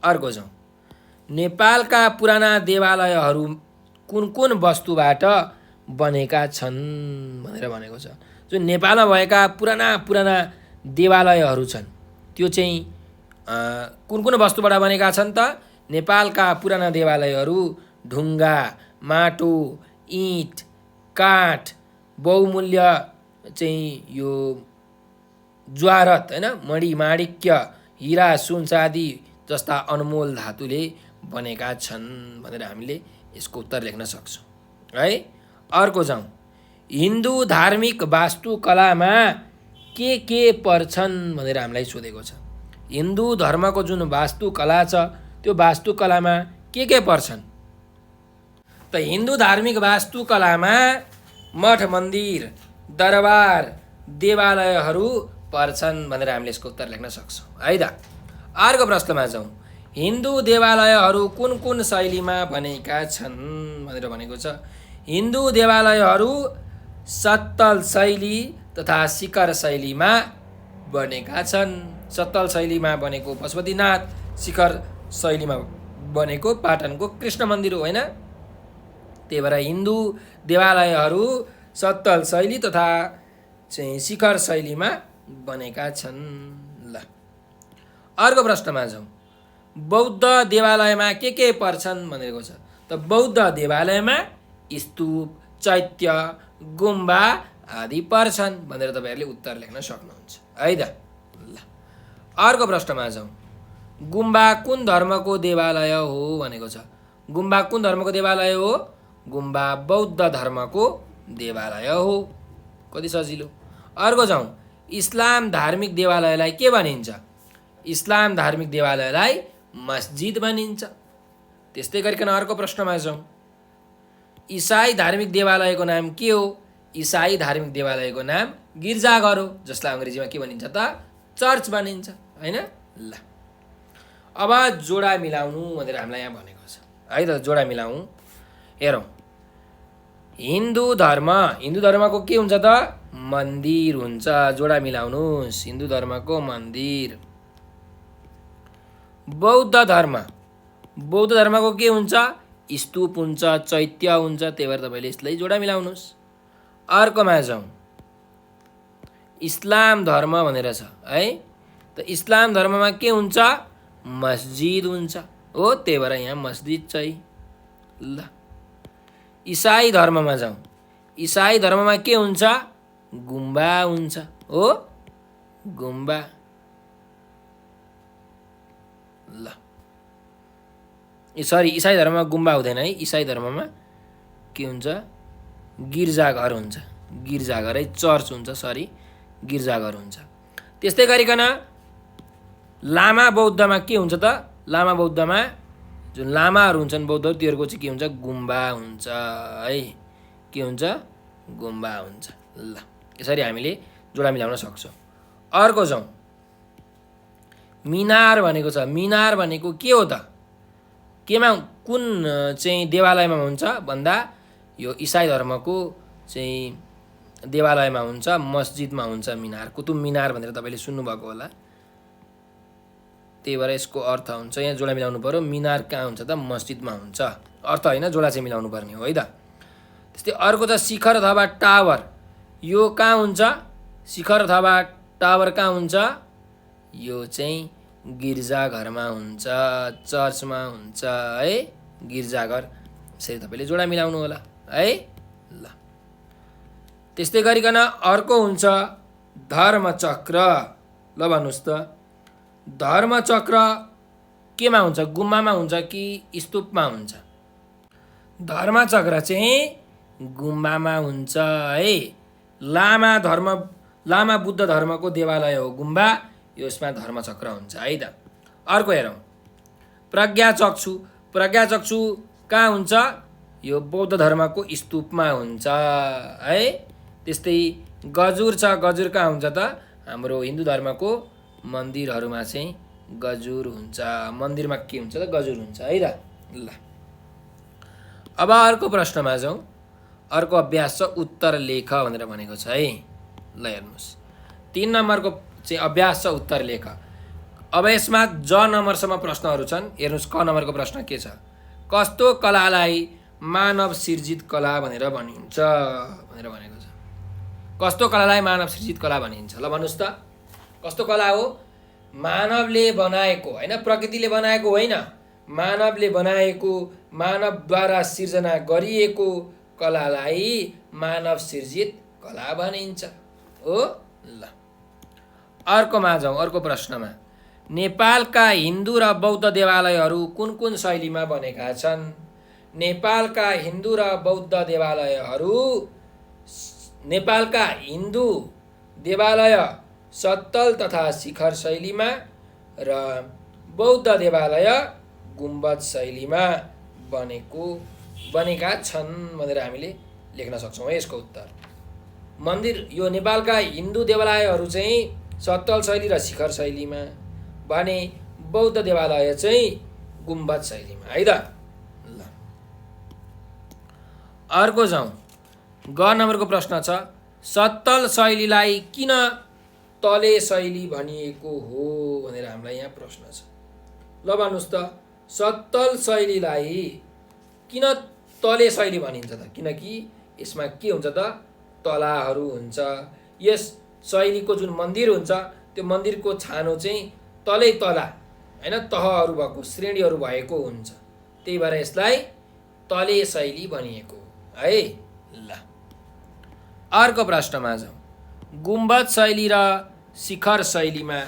अर्को जाउँ। नेपालका पुराना देवालयहरू कुन कुन वस्तुबाट बनेका छन् भनेर भनेको छ। जो नेपालमा भएका पुराना देवालयहरू छन् त्यो चाहिँ कुन कुन वस्तुबाट बनेका छन् त? नेपालका पुराना देवालयहरू ढुङ्गा, माटो, इँट, काठ, बहुमूल्य चाहिँ यो ज्वारत होइन, मणिमाणिक्य, हिरा, सुन चाँदी जस्ता अनमोल धातुले बनेका छन् भनेर हामीले यसको उत्तर लेख्न सक्छौँ है। अर्को जाउँ। हिन्दू धार्मिक वास्तुकलामा के पर्छन् भनेर हामीलाई सोधेको छ। हिन्दू धर्मको जुन वास्तुकला छ त्यो वास्तुकलामा के पर्छन्? त हिन्दू धार्मिक वास्तुकलामा मठ मन्दिर, दरबार, देवालयहरू पर्छन् भनेर हामीले यसको उत्तर लेख्न सक्छौँ है त। अर्को प्रश्नमा जाउँ। हिन्दू देवालयहरू कुन कुन शैलीमा बनेका छन् भनेर भनेको छ। हिन्दू देवालयहरू सत्तल शैली तथा शिखर शैलीमा बनेका छन्। सत्तल शैलीमा बनेको पशुपतिनाथ, शिखर शैलीमा बनेको पाटनको कृष्ण मन्दिर हो होइन। त्यही भएर हिन्दू देवालयहरू सत्तल शैली तथा चाहिँ शिखर शैलीमा बनेका छन्। ल अर्को प्रश्नमा जाउँ। बौद्ध देवालयमा के पर्छन् भनेको छ। त बौद्ध देवालयमा स्तूप, चैत्य, गुम्बा आदि पर्छन् भनेर तपाईँहरूले उत्तर लेख्न सक्नुहुन्छ है त। ल अर्को प्रश्नमा जाउँ। गुम्बा कुन धर्मको देवालय हो भनेको छ। गुम्बा कुन धर्मको देवालय हो? गुम्बा बौद्ध धर्मको देवालय हो। कति सजिलो। अर्को जाउँ। इस्लाम धार्मिक देवालयलाई के भनिन्छ? इस्लाम धार्मिक देवालयलाई मस्जिद भनिन्छ। त्यस्तै गरिकन अर्को प्रश्नमा जाउँ। इसाई धार्मिक देवालयको नाम के हो? इसाई धार्मिक देवालयको नाम गिर्जाघर हो, जसलाई अङ्ग्रेजीमा के भनिन्छ त? चर्च भनिन्छ होइन। ल अब जोडा मिलाउनु भनेर हामीलाई यहाँ भनेको छ है त। जोडा मिलाउँ हेरौँ। हिन्दू धर्मको के हुन्छ त? मन्दिर हुन्छ। जोडा मिलाउनुहोस्। हिन्दू धर्मको मन्दिर। बौद्ध धर्मको के हुन्छ? स्तूप हुन्छ, चैत्य हुन्छ। त्यही भएर तपाईँले यसलाई जोडा मिलाउनुहोस्। अर्कोमा जाउँ। इस्लाम धर्म भनेर छ है। त इस्लाम धर्ममा के हुन्छ? मस्जिद हुन्छ हो। त्यही भएर यहाँ मस्जिद चाहिँ। ल इसाई धर्ममा जाउँ। इसाई धर्ममा के हुन्छ? गुम्बा हुन्छ हो। गुम्बा। ल सरी, इसाई धर्ममा गुम्बा हुँदैन है। इसाई धर्ममा के हुन्छ? गिर्जाघर हुन्छ। गिर्जाघर है, चर्च हुन्छ, सरी गिर्जाघर हुन्छ। त्यस्तै गरिकन लामा बौद्धमा के हुन्छ त? लामा बौद्धमा जुन लामाहरू हुन्छन् बौद्धहरू तिनीहरूको चाहिँ के हुन्छ? गुम्बा हुन्छ है। के हुन्छ? गुम्बा हुन्छ। ल यसरी हामीले जोडा मिलाउन सक्छौँ। अर्को जाउँ। मिनार भनेको छ। मिनार भनेको के हो त? केमा कुन चाहिँ देवालयमा हुन्छ भन्दा यो इसाई धर्मको चाहिँ देवालयमा हुन्छ, मस्जिदमा हुन्छ मिनार। कुतुब मिनार भनेर तपाईँले सुन्नुभएको होला। त्यही भएर यसको अर्थ हुन्छ यहाँ जोडा मिलाउनु पर्यो। मिनार कहाँ हुन्छ त? मस्जिदमा हुन्छ। अर्थ होइन, जोडा चाहिँ मिलाउनु पर्ने हो है त। त्यस्तै अर्को छ शिखर अथवा टावर। यो कहाँ हुन्छ? शिखर अथवा टावर कहाँ हुन्छ? यो चाहिँ गिर्जाघरमा हुन्छ, चर्चमा हुन्छ है। गिर्जाघर। यसरी तपाईँले जोडा मिलाउनु होला है। ल त्यस्तै गरिकन अर्को हुन्छ धर्मचक्र। ल भन्नुहोस् त, धर्मचक्र केमा हुन्छ? गुम्बामा हुन्छ कि स्तूपमा हुन्छ? धर्मचक्र चाहिँ गुम्बामा हुन्छ है। लामा लामा बुद्ध धर्मको देवालय हो गुम्बा, यसमा धर्मचक्र हुन्छ है त। अर्को हेरौँ, प्रज्ञाचक्षु। प्रज्ञाचक्षु कहाँ हुन्छ? यो बौद्ध धर्मको स्तूपमा हुन्छ है। त्यस्तै गजुर छ। गजुर कहाँ हुन्छ त? हाम्रो हिन्दू धर्मको मन्दिरहरूमा चाहिँ गजुर हुन्छ। मन्दिरमा के हुन्छ त? गजुर हुन्छ है त। ल अब अर्को प्रश्नमा जाउँ। अर्को अभ्यास छ उत्तर लेख भनेर भनेको छ है। ल हेर्नुहोस्, 3 नम्बरको चाहिँ अभ्यास छ उत्तर लेख। अब यसमा ज नम्बरसम्म प्रश्नहरू छन्। हेर्नुहोस्, क नम्बरको प्रश्न के छ? कस्तो कलालाई मानव सिर्जित कला भनेर भनिन्छ भनेर भनेको छ। कस्तो कलालाई मानव सिर्जित कला भनिन्छ? ल भन्नुहोस् त, कस्तो कला हो? मानवले बनाएको होइन, प्रकृतिले बनाएको होइन, मानवले बनाएको, मानवद्वारा सिर्जना गरिएको कलालाई मानव सिर्जित कला भनिन्छ हो। ल अर्कोमा जाउँ। अर्को प्रश्नमा, नेपालका हिन्दू र बौद्ध देवालयहरू कुन कुन शैलीमा बनेका छन्? नेपालका हिन्दू र बौद्ध देवालयहरू, नेपालका हिन्दू देवालय सत्तल तथा शिखर शैलीमा र बौद्ध देवालय गुम्बज शैलीमा बनेका छन् भनेर हामीले लेख्न सक्छौँ। यसको उत्तर मन्दिर, यो नेपालका हिन्दू देवालयहरू चाहिँ सत्तल शैली र शिखर शैलीमा, भने बौद्ध देवालय चाहिँ गुम्बज शैलीमा है त। ल अर्को जाउँ। ग नम्बरको प्रश्न छ, सत्तल शैलीलाई किन तले शैली भनिएको हो भनेर हामीलाई यहाँ प्रश्न छ। ल भन्नुहोस् त, सत्तल शैलीलाई किन तले शैली भनिन्छ त? किनकि यसमा के हुन्छ त? तलाहरू हुन्छ। यस शैलीको जुन मन्दिर हुन्छ त्यो मन्दिरको छानो चाहिँ तलै तला होइन, तहहरू भएको, श्रेणीहरू भएको हुन्छ। त्यही भएर यसलाई तले शैली भनिएको है। ल अर्को प्रश्नमा जाउँ। गुम्बज शैली र शिखर शैलीमा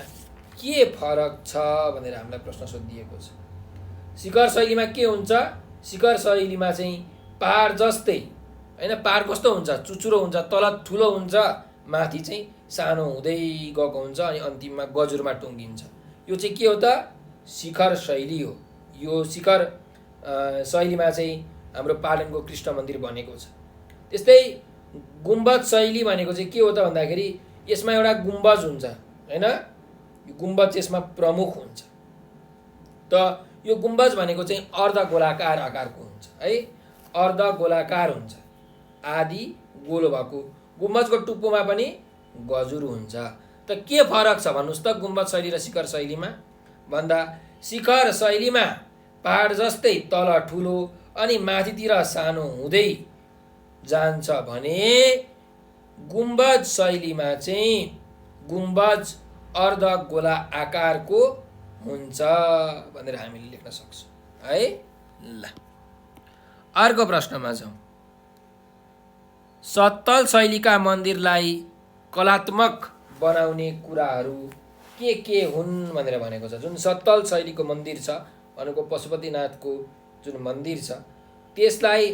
के फरक छ भनेर हामीलाई प्रश्न सोधिएको छ। शिखर शैलीमा के हुन्छ? शिखर शैलीमा चाहिँ पहाड जस्तै होइन, पहाड कस्तो हुन्छ? चुचुरो हुन्छ, तल ठुलो हुन्छ, माथि चाहिँ सानो हुँदै गएको हुन्छ, अनि अन्तिममा गजुरमा टुङ्गिन्छ। यो चाहिँ के हो त? शिखर शैली हो। यो शिखर शैलीमा चाहिँ हाम्रो पाटनको कृष्ण मन्दिर बनेको छ। त्यस्तै गुम्बज शैली भनेको चाहिँ के हो त भन्दाखेरि यसमा एउटा गुम्बज हुन्छ होइन, यो गुम्बज यसमा प्रमुख हुन्छ। त यो गुम्बज भनेको चाहिँ अर्धगोलाकार आकारको हुन्छ है, अर्धगोलाकार हुन्छ, आदि गोलो भएको। गुम्बजको टुप्पोमा पनि गजुर हुन्छ। त के फरक छ भन्नुहोस् त गुम्बज शैली र शिखर शैलीमा भन्दा? शिखर शैलीमा पहाड जस्तै तल ठुलो अनि माथितिर सानो हुँदै जान्छ भने गुम्बज शैलीमा चाहिँ गुम्बज अर्धगोला आकारको हुन्छ भनेर हामीले लेख्न सक्छौँ है। ल अर्को प्रश्नमा जाउँ। सत्तल शैलीका मन्दिरलाई कलात्मक बनाउने कुराहरू के हुन् भनेर भनेको छ। जुन सत्तल शैलीको मन्दिर छ भनेको पशुपतिनाथको जुन मन्दिर छ, त्यसलाई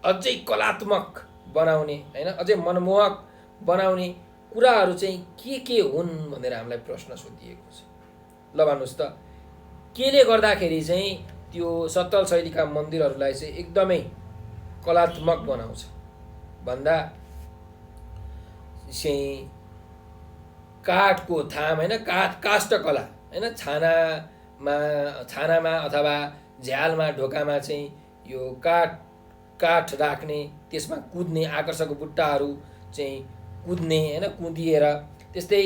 अझै कलात्मक बनाउने होइन, अझै मनमोहक बनाउने कुराहरू चाहिँ के हुन् भनेर हामीलाई प्रश्न सोधिएको छ। ल भन्नुहोस् त, केले गर्दाखेरि चाहिँ त्यो सत्तल शैलीका मन्दिरहरूलाई चाहिँ एकदमै कलात्मक बनाउँछ भन्दा चाहिँ काठको थाम होइन, काष्ठकला होइन, छानामा अथवा झ्यालमा, ढोकामा चाहिँ यो काठ राख्ने, त्यसमा कुद्ने आकर्षक बुट्टाहरू चाहिँ कुद्ने होइन, कुदिएर। त्यस्तै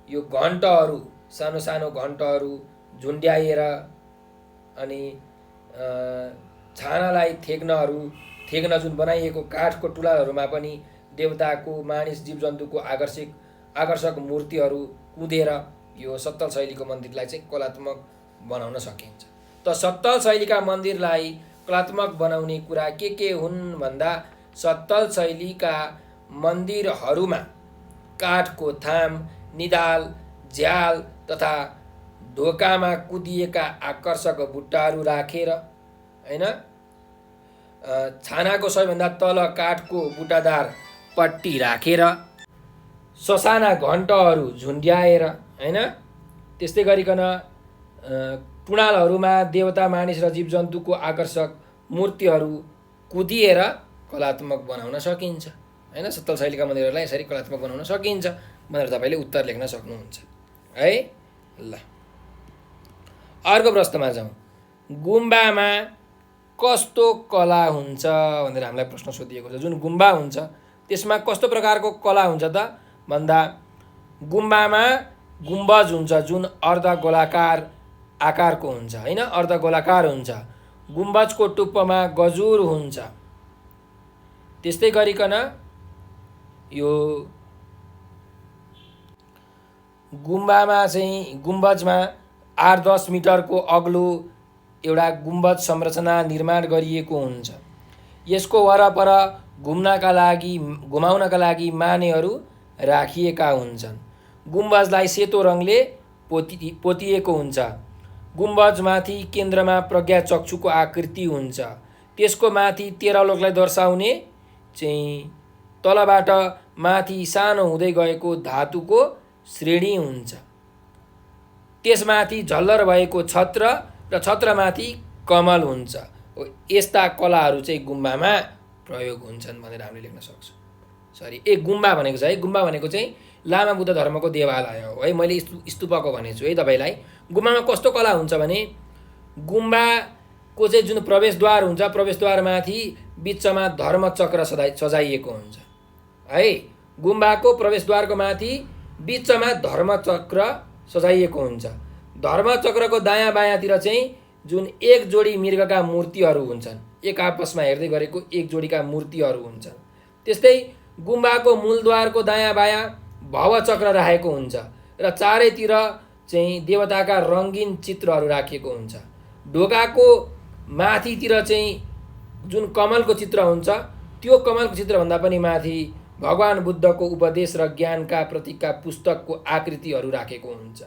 यो घन्टहरू, सानो सानो घन्टहरू झुन्ड्याएर, अनि छानालाई थेग्न जुन बनाइएको काठको टुलाहरूमा पनि देवताको, मानिस, जीवजन्तुको आकर्षक मूर्तिहरू कुदेर यो सत्तल शैलीको मन्दिरलाई चाहिँ कलात्मक बनाउन सकिन्छ। त सत्तल शैलीका मन्दिरलाई कलात्मक बनाउने कुरा के हुन् भन्दा सत्तल शैलीका मन्दिरहरूमा काठको थाम, निधाल, झ्याल तथा ढोकामा कुदिएका आकर्षक बुट्टाहरू राखेर होइन, छानाको सबैभन्दा तल काठको बुट्टादार पट्टी राखेर ससाना घण्टहरू झुन्ड्याएर हैन, त्यस्तै गरिकन पुणालहरूमा देवता मानिस र जीवजन्तुको आकर्षक मूर्तिहरू कुदिएर कलात्मक बनाउन सकिन्छ हैन। सत्तल शैलीका मन्दिरहरूलाई यसरी कलात्मक बनाउन सकिन्छ भनेर तपाईँले उत्तर लेख्न सक्नुहुन्छ है। ल अर्को प्रश्नमा जाउँ। गुम्बामा कस्तो कला हुन्छ भनेर हामीलाई प्रश्न सोधिएको छ। जुन गुम्बा हुन्छ त्यसमा कस्तो प्रकारको कला हुन्छ त भन्दा गुम्बामा गुम्बज हुन्छ जुन अर्धगोलाकार आकारको हुन्छ हैन, अर्धगोलाकार हुन्छ। गुम्बजको टुप्पोमा गजुर हुन्छ। त्यस्तै गरिकन यो गुम्बामा चाहिँ गुम्बजमा 8-10 मिटरको अग्लो एउटा गुम्बज संरचना निर्माण गरिएको हुन्छ। यसको वरपर घुमाउनका लागि मानेहरू राखिएका हुन्छन्। गुम्बजलाई सेतो रङले पोतिएको हुन्छ। गुम्बजमाथि केन्द्रमा प्रज्ञा चक्षुको आकृति हुन्छ। त्यसको माथि 13 लोकलाई दर्शाउने चाहिँ तलबाट माथि सानो हुँदै गएको धातुको श्रेणी हुन्छ। त्यसमाथि झल्लर भएको छत्र र छत्रमाथि कमल हुन्छ। यस्ता कलाहरू चाहिँ गुम्बामा प्रयोग हुन्छन् भनेर हामीले लेख्न सक्छौँ। सरी, गुम्बा भनेको चाहिँ गुम्बा भनेको चाहिँ लामा बुद्ध धर्मको देवालय हो है। मैले स्तूपको भनेछु है तपाईँलाई। गुम्बामा कस्तो कला हुन्छ भने गुम्बाको चाहिँ जुन प्रवेशद्वार हुन्छ, प्रवेशद्वारमाथि बिचमा धर्मचक्र सजाइएको हुन्छ है। गुम्बाको प्रवेशद्वारको माथि बिचमा धर्मचक्र सजाइएको हुन्छ। धर्मचक्रको दायाँ बायाँतिर चाहिँ जुन एक जोडी मृगका मूर्तिहरू हुन्छन्, एक आपसमा हेर्दै गरेको एक जोडीका मूर्तिहरू हुन्छन्। त्यस्तै गुम्बाको मूलद्वारको दायाँ बायाँ भवचक्र राखेको हुन्छ र चारैतिर चाहिँ देवताका रङ्गीन चित्रहरू राखिएको हुन्छ। ढोकाको माथितिर चाहिँ जुन कमलको चित्र हुन्छ, त्यो कमलको चित्रभन्दा पनि माथि भगवान बुद्धको उपदेश र ज्ञानका प्रतीकका पुस्तकको आकृतिहरू राखेको हुन्छ।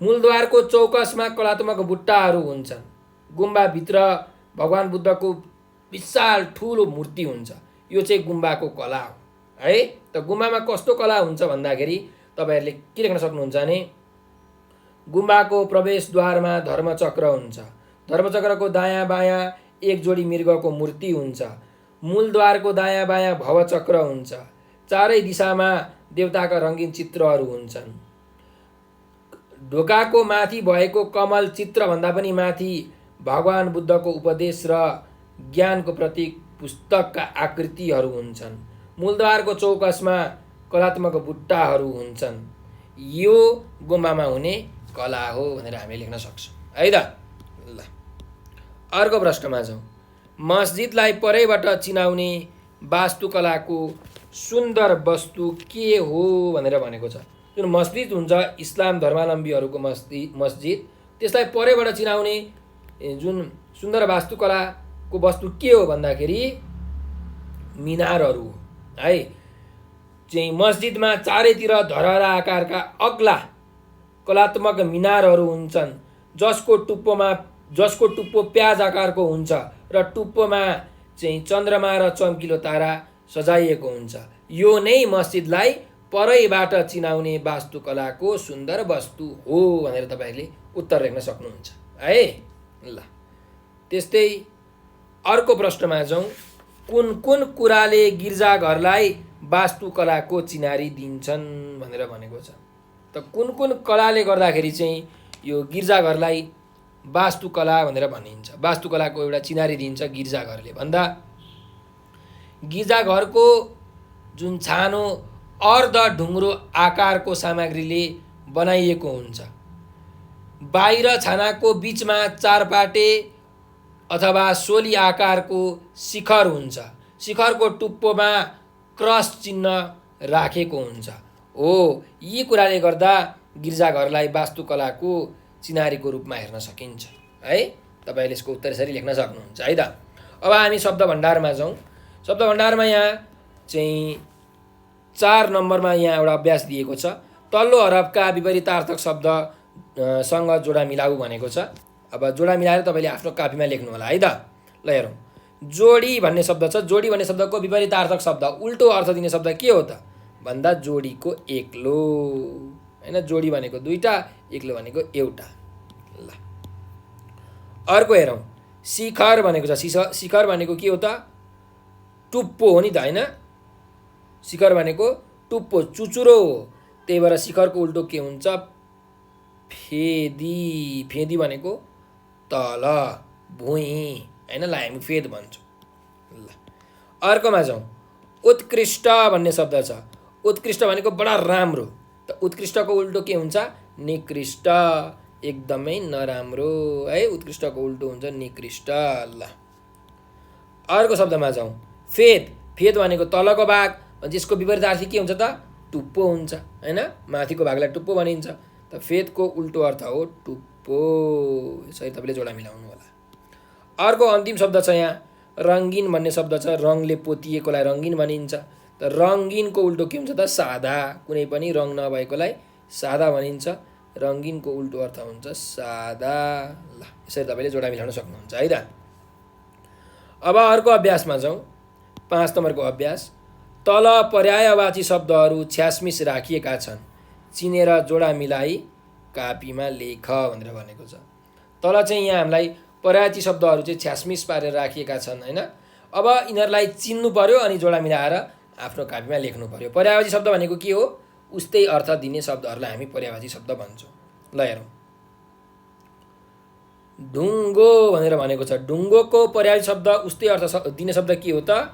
मूलद्वारको चौकसमा कलात्मक बुट्टाहरू हुन्छन्। गुम्बाभित्र भगवान बुद्धको विशाल ठुलो मूर्ति हुन्छ। यो चाहिँ गुम्बाको कला हो है। त गुम्बामा कस्तो कला हुन्छ भन्दाखेरि तपाईँहरूले के लेख्न सक्नुहुन्छ भने गुम्बाको प्रवेशद्वारमा धर्मचक्र हुन्छ। धर्मचक्रको दायाँ बायाँ एक जोडी मृगको मूर्ति हुन्छ। मूलद्वारको दायाँ बायाँ भवचक्र हुन्छ। चारै दिशामा देवताका रङ्गीन चित्रहरू हुन्छन्। ढोकाको माथि भएको कमल चित्रभन्दा पनि माथि भगवान बुद्धको उपदेश र ज्ञानको प्रतीक पुस्तकका आकृतिहरू हुन्छन्। मूलद्वारको चौकसमा कलात्मक बुट्टाहरू हुन्छन्। यो गुम्बामा हुने कला हो भनेर हामीले लेख्न सक्छौँ है त। ल अर्को प्रश्नमा जाउँ। मस्जिदलाई परैबाट चिनाउने वास्तुकलाको सुन्दर वस्तु के हो भनेर भनेको छ। जुन मस्जिद हुन्छ इस्लाम धर्मावलम्बीहरूको मस्जिद, त्यसलाई परैबाट चिनाउने जुन सुन्दर वास्तुकलाको वस्तु के हो भन्दाखेरि मिनारहरू है। चाहिँ मस्जिदमा चारैतिर धरहरा आकारका अग्ला कलात्मक मिनारहरू हुन्छन्, जसको टुप्पो प्याज आकारको हुन्छ र टुप्पोमा चाहिँ चन्द्रमा र चम्किलो तारा सजाइएको हुन्छ। यो नै मस्जिदलाई परैबाट चिनाउने वास्तुकलाको सुन्दर वस्तु हो भनेर तपाईँहरूले उत्तर लेख्न सक्नुहुन्छ है। ल त्यस्तै अर्को प्रश्नमा जाउँ। कुन कुन कुराले गिर्जाघरलाई वास्तुकलाको चिनारी दिन्छन् भनेर भनेको छ। त कुन कुन कलाले गर्दाखेरि चाहिँ यो गिर्जाघरलाई वास्तुकला भनेर भनिन्छ, वास्तुकलाको एउटा चिनारी दिन्छ गिर्जाघरले भन्दा गिर्जाघरको जुन छानो अर्ध ढुङ्ग्रो आकारको सामग्रीले बनाइएको हुन्छ। बाहिर छानाको बिचमा चारपाटे अथवा सोली आकारको शिखर हुन्छ। शिखरको टुप्पोमा क्रस चिन्ह राखेको हुन्छ। हो, यी कुराले गर्दा गिर्जाघरलाई वास्तुकलाको चिनारीको रूपमा हेर्न सकिन्छ है। तपाईँले यसको उत्तर यसरी लेख्न सक्नुहुन्छ है त। अब हामी शब्द भण्डारमा जाउँ। शब्द भण्डारमा यहाँ चाहिँ 4 नम्बरमा यहाँ एउटा अभ्यास दिएको छ। तल्लो हरफका विपरीतार्थक शब्दसँग जोडा मिलाऊ भनेको छ। अब जोडा मिलाएर तपाईँले आफ्नो कापीमा लेख्नु होला है त। ल हेरौँ, जोडी भन्ने शब्द छ। जोडी भन्ने शब्दको विपरीतार्थक शब्द, उल्टो अर्थ दिने शब्द के हो त भन्दा जोडीको एक्लो, हैन। जोडी भनेको दुईटा, एक्लो भनेको एउटा। ल अर्को हेरौँ, शिखर भनेको छ। शिखर भनेको के हो त? टुप्पो हो नि त, हैन। शिखर भनेको टुप्पो, चुचुरो हो। त्यही भएर शिखरको उल्टो के हुन्छ? फेदी। फेदी भनेको तल, भुइँ, हैन। ल हामी फेद भन्छौँ। ल अर्कोमा जाउँ, उत्कृष्ट भन्ने शब्द छ। उत्कृष्ट भनेको बडा राम्रो। त उत्कृष्टको उल्टो के हुन्छ? निकृष्ट, एकदमै नराम्रो, है। उत्कृष्टको उल्टो हुन्छ निकृष्ट। ल अर्को शब्दमा जाउँ, फेद। फेद भनेको तलको भाग, जसको विपरीतार्थी के हुन्छ त? टुप्पो हुन्छ, हैन। माथिको भागलाई टुप्पो भनिन्छ। त फेदको उल्टो अर्थ हो टुप्पो। यसरी तपाईँले जोडा मिलाउनु होला। अर्को अन्तिम शब्द छ यहाँ, रङ्गिन भन्ने शब्द छ। रङले पोतिएकोलाई रङ्गिन भनिन्छ। त रङ्गिनको उल्टो के हुन्छ त? सादा। कुनै पनि रङ नभएकोलाई सादा भनिन्छ। रङ्गिनको उल्टो अर्थ हुन्छ सादा। ल यसरी तपाईँले जोडा मिलाउन सक्नुहुन्छ, है त। अब अर्को अभ्यासमा जाउँ, 5 नम्बरको अभ्यास। तल पर्यायवाची शब्दहरू छ्यासमिस राखिएका छन्, चिनेर जोडा मिलाई कापीमा लेख भनेर भनेको छ। तल चाहिँ यहाँ हामीलाई पर्यायवाची शब्दहरू चाहिँ छ्यासमिस पारेर राखिएका छन्, हैन। अब यिनीहरूलाई चिन्नु पर्यो अनि जोडा मिलाएर आफ्नो कापीमा लेख्नु पर्यो। पर्यायवाची शब्द भनेको के हो? उस्तै अर्थ दिने शब्दहरूलाई हामी पर्यायवाची शब्द भन्छौँ। ल हेरौँ, ढुङ्गो भनेर भनेको छ। ढुङ्गोको पर्यायवाची शब्द उस्तै अर्थ दिने शब्द के हो त?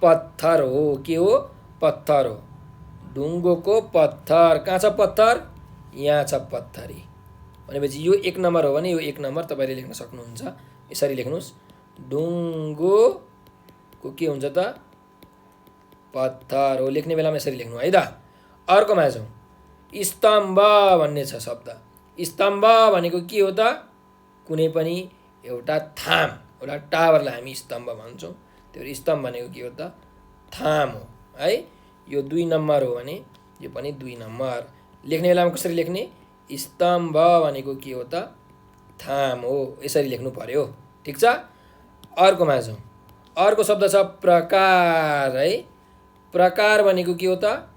पत्थर हो। के हो? पत्थर हो। ढुङ्गोको पत्थर। कहाँ छ पत्थर? यहाँ छ पत्थरी। भनेपछि यो 1 नम्बर हो भने यो 1 नम्बर तपाईँले लेख्न सक्नुहुन्छ। यसरी लेख्नुहोस्, ढुङ्गोको के हुन्छ त? पत्थर हो। लेख्ने बेलामा यसरी लेख्नु, है त। अर्कोमा जाउँ, स्तम्भ भन्ने छ शब्द। स्तम्भ भनेको के हो त? कुनै पनि एउटा थाम, एउटा टावरलाई हामी स्तम्भ भन्छौँ। त्यो स्तम्भ भनेको के हो त? थाम हो, है। यो 2 नम्बर हो भने यो पनि 2 नम्बर। लेख्ने बेलामा कसरी लेख्ने? स्तम्भ भनेको के हो त? थाम हो। यसरी लेख्नु पर्यो, ठिक छ। अर्कोमा जाउँ, अर्को शब्द छ प्रकार, है। प्रकार भनेको के हो त?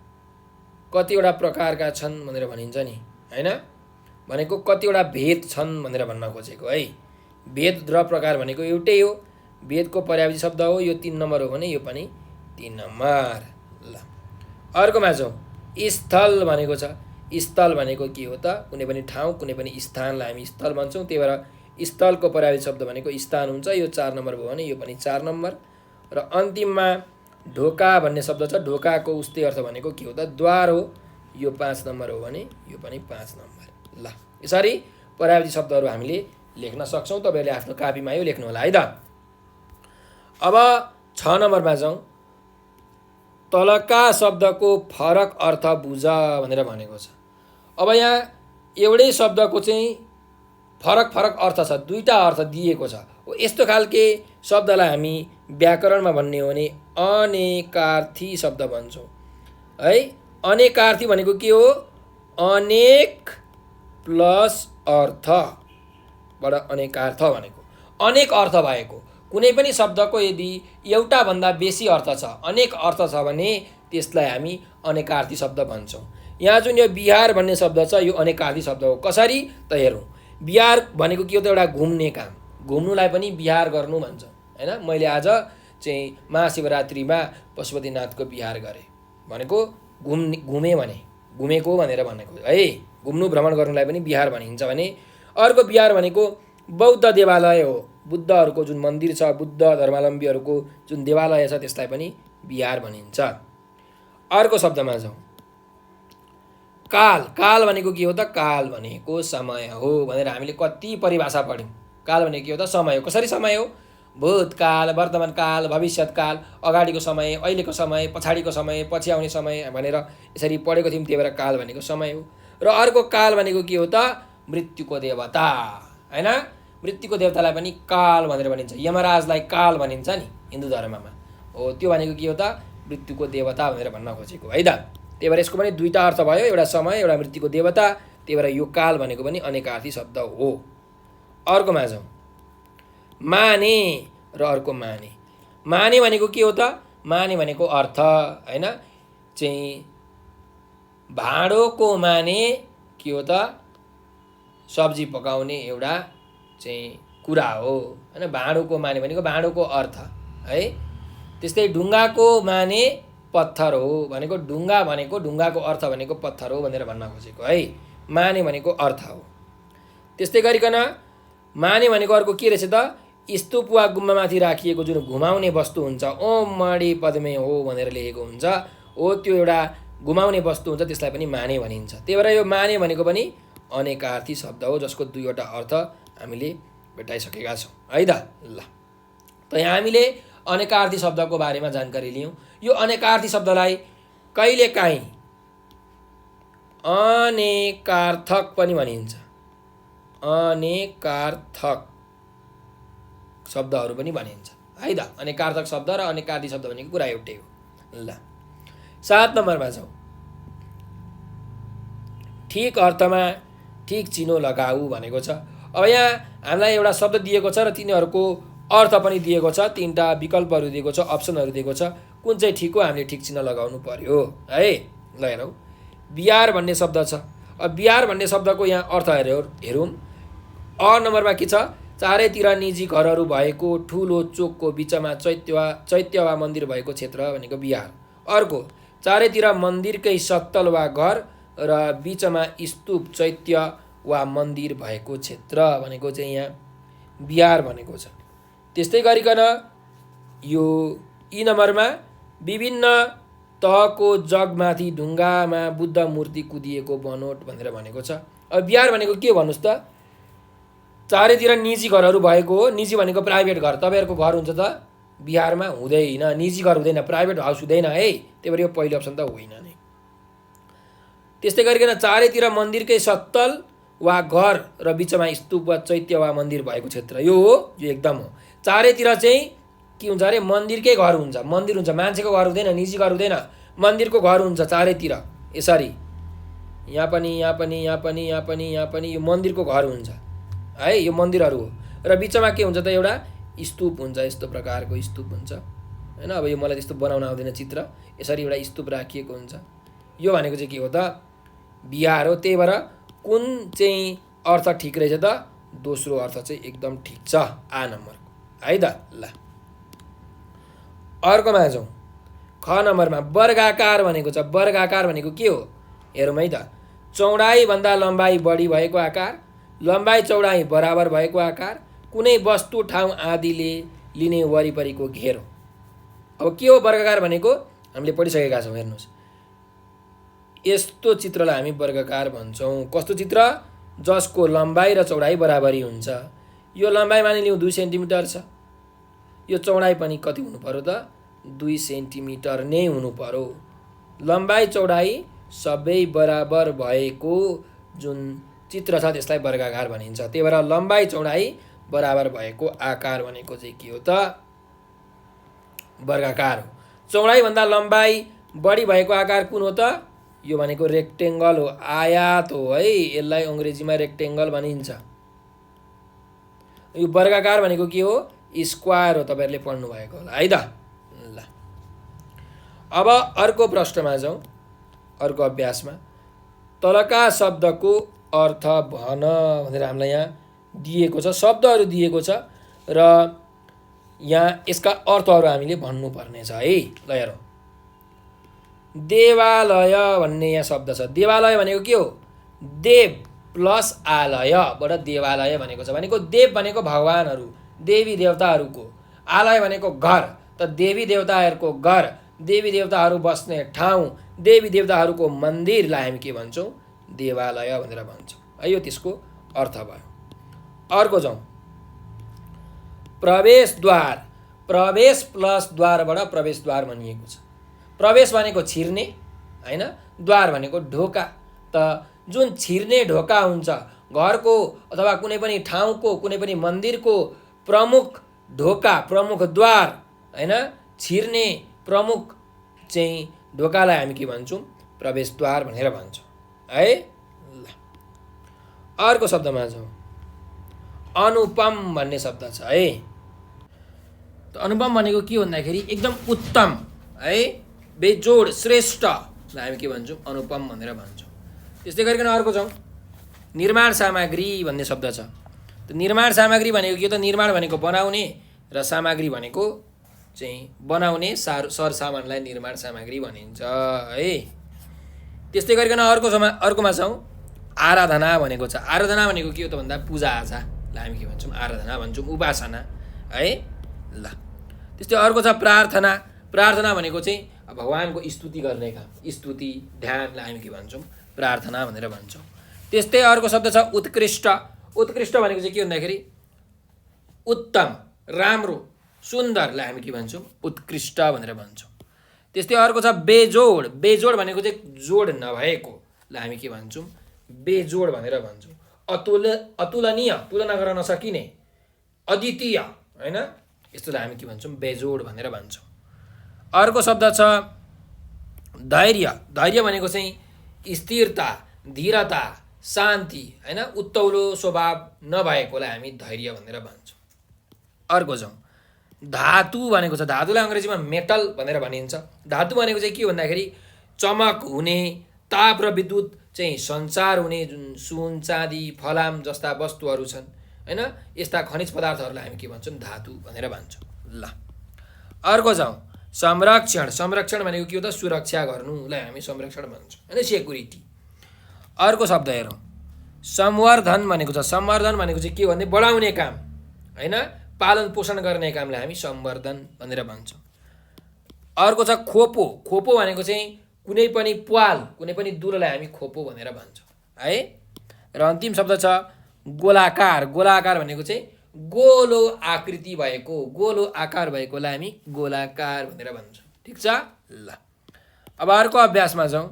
कतिवटा प्रकारका छन् भनेर भनिन्छ नि, हैन। भनेको कतिवटा भेद छन् भनेर भन्न खोजेको, है। भेद र प्रकार भनेको एउटै हो। भेदको पर्यायवाची शब्द हो। यो 3 नम्बर हो भने यो पनि 3 नम्बर। ल अर्कोमा जाउँ, स्थल भनेको छ। स्थल भनेको के हो त? कुनै पनि ठाउँ, कुनै पनि स्थानलाई हामी स्थल भन्छौँ। त्यही भएर स्थलको पर्यायवाची शब्द भनेको स्थान हुन्छ। यो 4 नम्बर भयो भने यो पनि 4 नम्बर। र अन्तिममा ढोका भन्ने शब्द छ। ढोकाको उस्तै अर्थ भनेको के हो त? द्वार हो। यो 5 नम्बर हो भने यो पनि 5 नम्बर। ल यसरी पर्यायवाची शब्दहरू हामीले लेख्न सक्छौँ। तपाईँहरूले आफ्नो कापीमा यो लेख्नु होला, है त। अब 6 नम्बरमा जाउँ, तलका शब्दको फरक अर्थ बुझ भनेर भनेको छ। अब यहाँ एउटै शब्दको चाहिँ फरक फरक अर्थ छ, 2टा अर्थ दिएको छ। यस्तो खालके शब्दलाई हामी व्याकरणमा भन्ने हो भने अनेकार्थी शब्द भन्छौँ, है। अनेकार्थी भनेको के हो? अनेक प्लस अर्थ, बाट अनेकार्थ भनेको अनेक अर्थ भएको। कुनै पनि शब्दको यदि एउटा भन्दा बेसी अर्थ छ, अनेक अर्थ छ भने त्यसलाई हामी अनेकार्थी शब्द भन्छौँ। यहाँ जुन यो बिहार भन्ने शब्द छ यो अनेकार्थी शब्द हो। कसरी त हेरौँ, बिहार भनेको के हो त? एउटा घुम्ने काम, घुम्नुलाई पनि बिहार गर्नु भन्छ, हैन। मैले आज चाहिँ महाशिवरात्रिमा पशुपतिनाथको बिहार गरेँ भनेको घुमेँ भने, घुमेको भनेर भनेको, है। घुम्नु भ्रमण गर्नुलाई पनि बिहार भनिन्छ भने। अर्को बिहार भनेको बौद्ध देवालय हो। बुद्धहरूको जुन मन्दिर छ, बुद्ध धर्मावलम्बीहरूको जुन देवालय छ त्यसलाई पनि बिहार भनिन्छ। अर्को शब्दमा जाउँ, काल। काल भनेको के हो त? काल भनेको समय हो भनेर हामीले कति परिभाषा पढ्यौँ। काल भनेको के हो त? समय हो। कसरी समय हो? भूतकाल, वर्तमानकाल, भविष्यत्काल, अगाडिको समय, अहिलेको समय, पछाडिको समय, पछि आउने समय भनेर यसरी पढेको थियौँ। त्यही भएर काल भनेको समय हो। र अर्को काल भनेको के हो त? मृत्युको देवता, हैन। मृत्युको देवतालाई पनि काल भनेर भनिन्छ। यमराजलाई काल भनिन्छ नि हिन्दू धर्ममा, हो। त्यो भनेको के हो त? मृत्युको देवता भनेर भन्न खोजेको, है त। त्यही भएर यसको पनि 2टा अर्थ भयो, एउटा समय, एउटा मृत्युको देवता। त्यही भएर यो काल भनेको पनि अनेकार्थी शब्द हो। अर्कोमा जाउँ, माने र अर्को माने। माने भनेको के हो त? माने भनेको अर्थ, हैन। चाहिँ भाँडोको माने के हो त सब्जी पकाउने एउटा चाहिँ कुरा हो हैन। भाँडोको माने भनेको भाँडोको अर्थ है। त्यस्तै ढुङ्गाको माने पत्थर हो भनेको ढुङ्गा भनेको ढुङ्गाको अर्थ भनेको पत्थर हो भनेर भन्न खोजेको है। माने भनेको अर्थ हो। त्यस्तै गरिकन माने भनेको अर्को के रहेछ त स्तूप वा गुम्बामाथि राखिएको जुन घुमाउने वस्तु हुन्छ ओम मणि पद्मे हो भनेर लेखेको हुन्छ हो त्यो एउटा घुमाउने वस्तु हुन्छ त्यसलाई पनि माने भनिन्छ। त्यही भएर यो माने भनेको पनि अनेकार्थी शब्द हो जसको दुईवटा अर्थ हामीले भेटाइसकेका छौँ है त। ल त यहाँ हामीले अनेकार्थी शब्दको बारेमा जानकारी लियौँ। यो अनेकार्थी शब्दलाई कहिलेकाहीँ अनेकार्थक पनि भनिन्छ। अनेकार्थक शब्दहरू पनि भनिन्छ है त। अनेकार्थक शब्द र अनेकार्थी शब्द भनेको कुरा एउटै हो। ल 7 नम्बरमा जाउँ। ठिक अर्थमा ठिक चिनो लगाऊ भनेको छ। अब यहाँ हामीलाई एउटा शब्द दिएको छ र तिनीहरूको अर्थ पनि दिएको छ। 3टा विकल्पहरू दिएको छ, अप्सनहरू दिएको छ। कुन चाहिँ ठिक हो हामीले ठिक चिन्ह लगाउनु पर्यो है। ल हेरौँ बिहार भन्ने शब्द छ। अब बिहार भन्ने शब्दको यहाँ अर्थ हेरौँ। अ नम्बरमा के छ चारैतिर निजी घरहरू भएको ठुलो चोकको बिचमा चैत्य वा मन्दिर भएको क्षेत्र भनेको बिहार। अर्को चारैतिर मन्दिरकै सत्तल वा घर र बिचमा स्तूप चैत्य वा मन्दिर भएको क्षेत्र भनेको चाहिँ यहाँ बिहार भनेको छ। त्यस्तै गरिकन यो ई नम्बरमा विभिन्न तहको जगमाथि ढुङ्गामा बुद्ध मूर्ति कुदिएको बनोट भनेर भनेको छ। अब बिहार भनेको के भन्नुहोस् त चारैतिर निजी घरहरू भएको हो। निजी भनेको प्राइभेट घर। तपाईँहरूको घर हुन्छ त बिहारमा हुँदैन। निजी घर हुँदैन, प्राइभेट हाउस हुँदैन है। त्यही भएर यो पहिलो अप्सन त होइन नै। त्यस्तै गरिकन चारैतिर मन्दिरकै सत्तल वा घर र बिचमा स्तूप वा चैत्य वा मन्दिर भएको क्षेत्र यो हो, यो एकदम हो। चारैतिर चाहिँ के हुन्छ अरे मन्दिरकै घर हुन्छ, मन्दिर हुन्छ, मान्छेको घर हुँदैन, निजी घर हुँदैन, मन्दिरको घर हुन्छ चारैतिर। यसरी यहाँ पनि यहाँ पनि यहाँ पनि यहाँ पनि यहाँ पनि यो मन्दिरको घर हुन्छ है। यो मन्दिरहरू हो र बिचमा के हुन्छ त एउटा स्तूप हुन्छ। यस्तो प्रकारको स्तूप हुन्छ हैन। अब यो मलाई त्यस्तो बनाउन आउँदैन चित्र। यसरी एउटा स्तूप राखिएको हुन्छ। यो भनेको चाहिँ के हो त बिहार हो। त्यही भएर कुन चाहिँ अर्थ ठिक रहेछ त दोस्रो अर्थ चाहिँ एकदम ठिक छ आ नम्बर है त। ल अर्कोमा जाउँ। ख नम्बरमा वर्गाकार भनेको छ। वर्गाकार भनेको के हो हेरौँ है त। चौडाइभन्दा लम्बाइ बढी भएको आकार, लम्बाइ चौडाइ बराबर भएको आकार, कुनै वस्तु ठाउँ आदिले लिने वरिपरिको घेरो। अब के हो वर्गाकार भनेको हामीले पढिसकेका छौँ। हेर्नुहोस् यस्तो चित्रलाई हामी वर्गाकार भन्छौँ। कस्तो चित्र जसको लम्बाइ र चौडाइ बराबरी हुन्छ। यो लम्बाइ मानिलिउँ 2 सेन्टिमिटर छ। यो चौडाइ पनि कति हुनु पर्यो त 2 सेन्टिमिटर नै हुनु पर्यो। लम्बाइ चौडाइ सबै बराबर भएको जुन चित्र छ त्यसलाई वर्गाकार भनिन्छ। त्यही भएर लम्बाइ चौडाइ बराबर भएको आकार भनेको चाहिँ के हो त वर्गाकार हो। चौडाइभन्दा लम्बाइ बढी भएको आकार कुन हो त यो भनेको रेक्टेङ्गल हो, आयात हो है। यसलाई अङ्ग्रेजीमा रेक्टेङ्गल भनिन्छ। यो वर्गाकार भनेको के हो स्क्वायर हो। तपाईँहरूले पढ्नु भएको होला है त। ल अब अर्को प्रश्नमा जाउँ। अर्को अभ्यासमा तलका शब्दको अर्थ भन भनेर हामीलाई यहाँ दिएको छ। शब्दहरू दिएको छ र यहाँ यसका अर्थहरू हामीले भन्नुपर्ने छ है। ल हेरौँ देवालय भन्ने यहाँ शब्द छ। देवालय भनेको के हो देव प्लस आलयबाट देवालय भनेको छ। भनेको देव भनेको भगवानहरू देवी देवताहरूको, आलय भनेको घर त देवी देवताहरूको घर, देवी देवताहरू बस्ने ठाउँ, देवी देवताहरूको मन्दिरलाई हामी के भन्छौँ देवालय भनेर भन्छौँ है। यो त्यसको अर्थ भयो। अर्को जाउँ प्रवेशद्वार। प्रवेश प्लस द्वारबाट प्रवेशद्वार भनिएको छ। प्रवेश भनेको छिर्ने हैन, द्वार भनेको ढोका। त जुन छिर्ने ढोका हुन्छ घरको अथवा कुनै पनि ठाउँको कुनै पनि मन्दिरको प्रमुख ढोका प्रमुख द्वार हैन, छिर्ने प्रमुख चाहिँ ढोकालाई हामी के भन्छौँ प्रवेशद्वार भनेर भन्छौँ है। ल अर्को शब्दमा जाउँ। अनुपम भन्ने शब्द छ है। त अनुपम भनेको के भन्दाखेरि एकदम उत्तम है, बेजोड श्रेष्ठ हामी के भन्छौँ अनुपम भनेर भन्छौँ। त्यस्तै गरिकन अर्को छौँ निर्माण सामग्री भन्ने शब्द छ। त निर्माण सामग्री भनेको के त निर्माण भनेको बनाउने र सामग्री भनेको चाहिँ बनाउने सरसामानलाई निर्माण सामग्री भनिन्छ है। त्यस्तै गरिकन अर्कोमा छौँ आराधना भनेको छ। आराधना भनेको के हो त भन्दा पूजाआजालाई हामी के भन्छौँ आराधना भन्छौँ उपासना है ल। त्यस्तै अर्को छ प्रार्थना। प्रार्थना भनेको चाहिँ भगवानको स्तुति गर्ने काम स्तुति ध्यानलाई हामी के भन्छौँ प्रार्थना भनेर भन्छौँ। त्यस्तै अर्को शब्द छ उत्कृष्ट। उत्कृष्ट भनेको चाहिँ के भन्दाखेरि उत्तम राम्रो सुन्दरलाई हामी के भन्छौँ उत्कृष्ट भनेर भन्छौँ। त्यस्तै अर्को छ बेजोड। बेजोड भनेको चाहिँ जोड नभएकोलाई हामी के भन्छौँ बेजोड भनेर भन्छौँ। अतुलनीय तुलना गर्न नसकिने अद्वितीय होइन यस्तोलाई हामी के भन्छौँ बेजोड भनेर भन्छौँ। अर्को शब्द छ धैर्य। धैर्य भनेको चाहिँ स्थिरता धीरता शान्ति होइन उत्तौलो स्वभाव नभएकोलाई हामी धैर्य भनेर भन्छौँ। अर्को छौँ धातु भनेको छ। धातुलाई अङ्ग्रेजीमा मेटल भनेर भनिन्छ। धातु भनेको चाहिँ के भन्दाखेरि चमक हुने ताप र विद्युत चाहिँ सञ्चार हुने जुन सुन चाँदी फलाम जस्ता वस्तुहरू छन् होइन यस्ता खनिज पदार्थहरूलाई हामी के भन्छौँ धातु भनेर भन्छौँ ल। अर्को छौँ संरक्षण। संरक्षण भनेको के हो त सुरक्षा गर्नुलाई हामी संरक्षण भन्छौँ होइन सेक्युरिटी। अर्को शब्द हेरौँ संवर्धन भनेको छ। संवर्धन भनेको चाहिँ के भन्ने बढाउने काम होइन पालन पोषण गर्ने कामलाई हामी संवर्धन भनेर भन्छौँ। अर्को छ खोपो। खोपो भनेको चाहिँ कुनै पनि प्वाल कुनै पनि दुलोलाई हामी खोपो भनेर भन्छौँ है। र अन्तिम शब्द छ गोलाकार। गोलाकार भनेको चाहिँ गोलो आकृति भएको गोलो आकार भएकोलाई हामी गोलाकार भनेर भन्छौँ ठिक छ ल। अब अर्को अभ्यासमा जाउँ।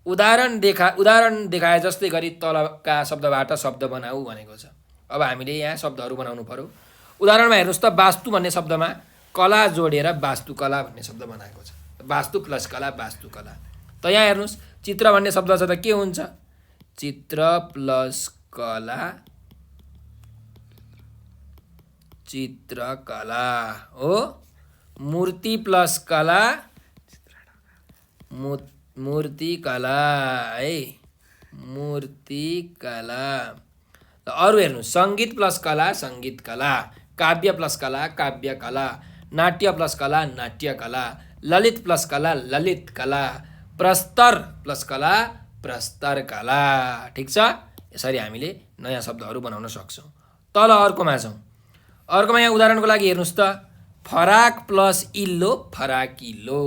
उदाहरण देखाए जस्तै गरी तलका शब्दबाट शब्द बनाऊ भनेको छ। अब हामीले यहाँ शब्दहरू बनाउनु पर्यो। उदाहरणमा हेर्नुहोस् त वास्तु भन्ने शब्दमा कला जोडेर वास्तुकला भन्ने शब्द बनाएको छ। वास्तु प्लस कला वास्तुकला। त यहाँ हेर्नुहोस् चित्र भन्ने शब्द छ त के हुन्छ चित्र प्लस कला चित्रकला हो। मूर्ति प्लस कला मूर्तिकला है मूर्तिकला। अरू हेर्नुहोस् सङ्गीत प्लस कला सङ्गीतकला काव्य प्लस कला काव्यकला नाट्य प्लस कला नाट्यकला ललित प्लस कला ललितकला प्रस्तर प्लस कला प्रस्तरकला ठिक छ। यसरी हामीले नयाँ शब्दहरू बनाउन सक्छौँ। तल अर्कोमा छौँ। अर्कोमा यहाँ उदाहरणको लागि हेर्नुहोस् त फराक प्लस इल्लो फराकिलो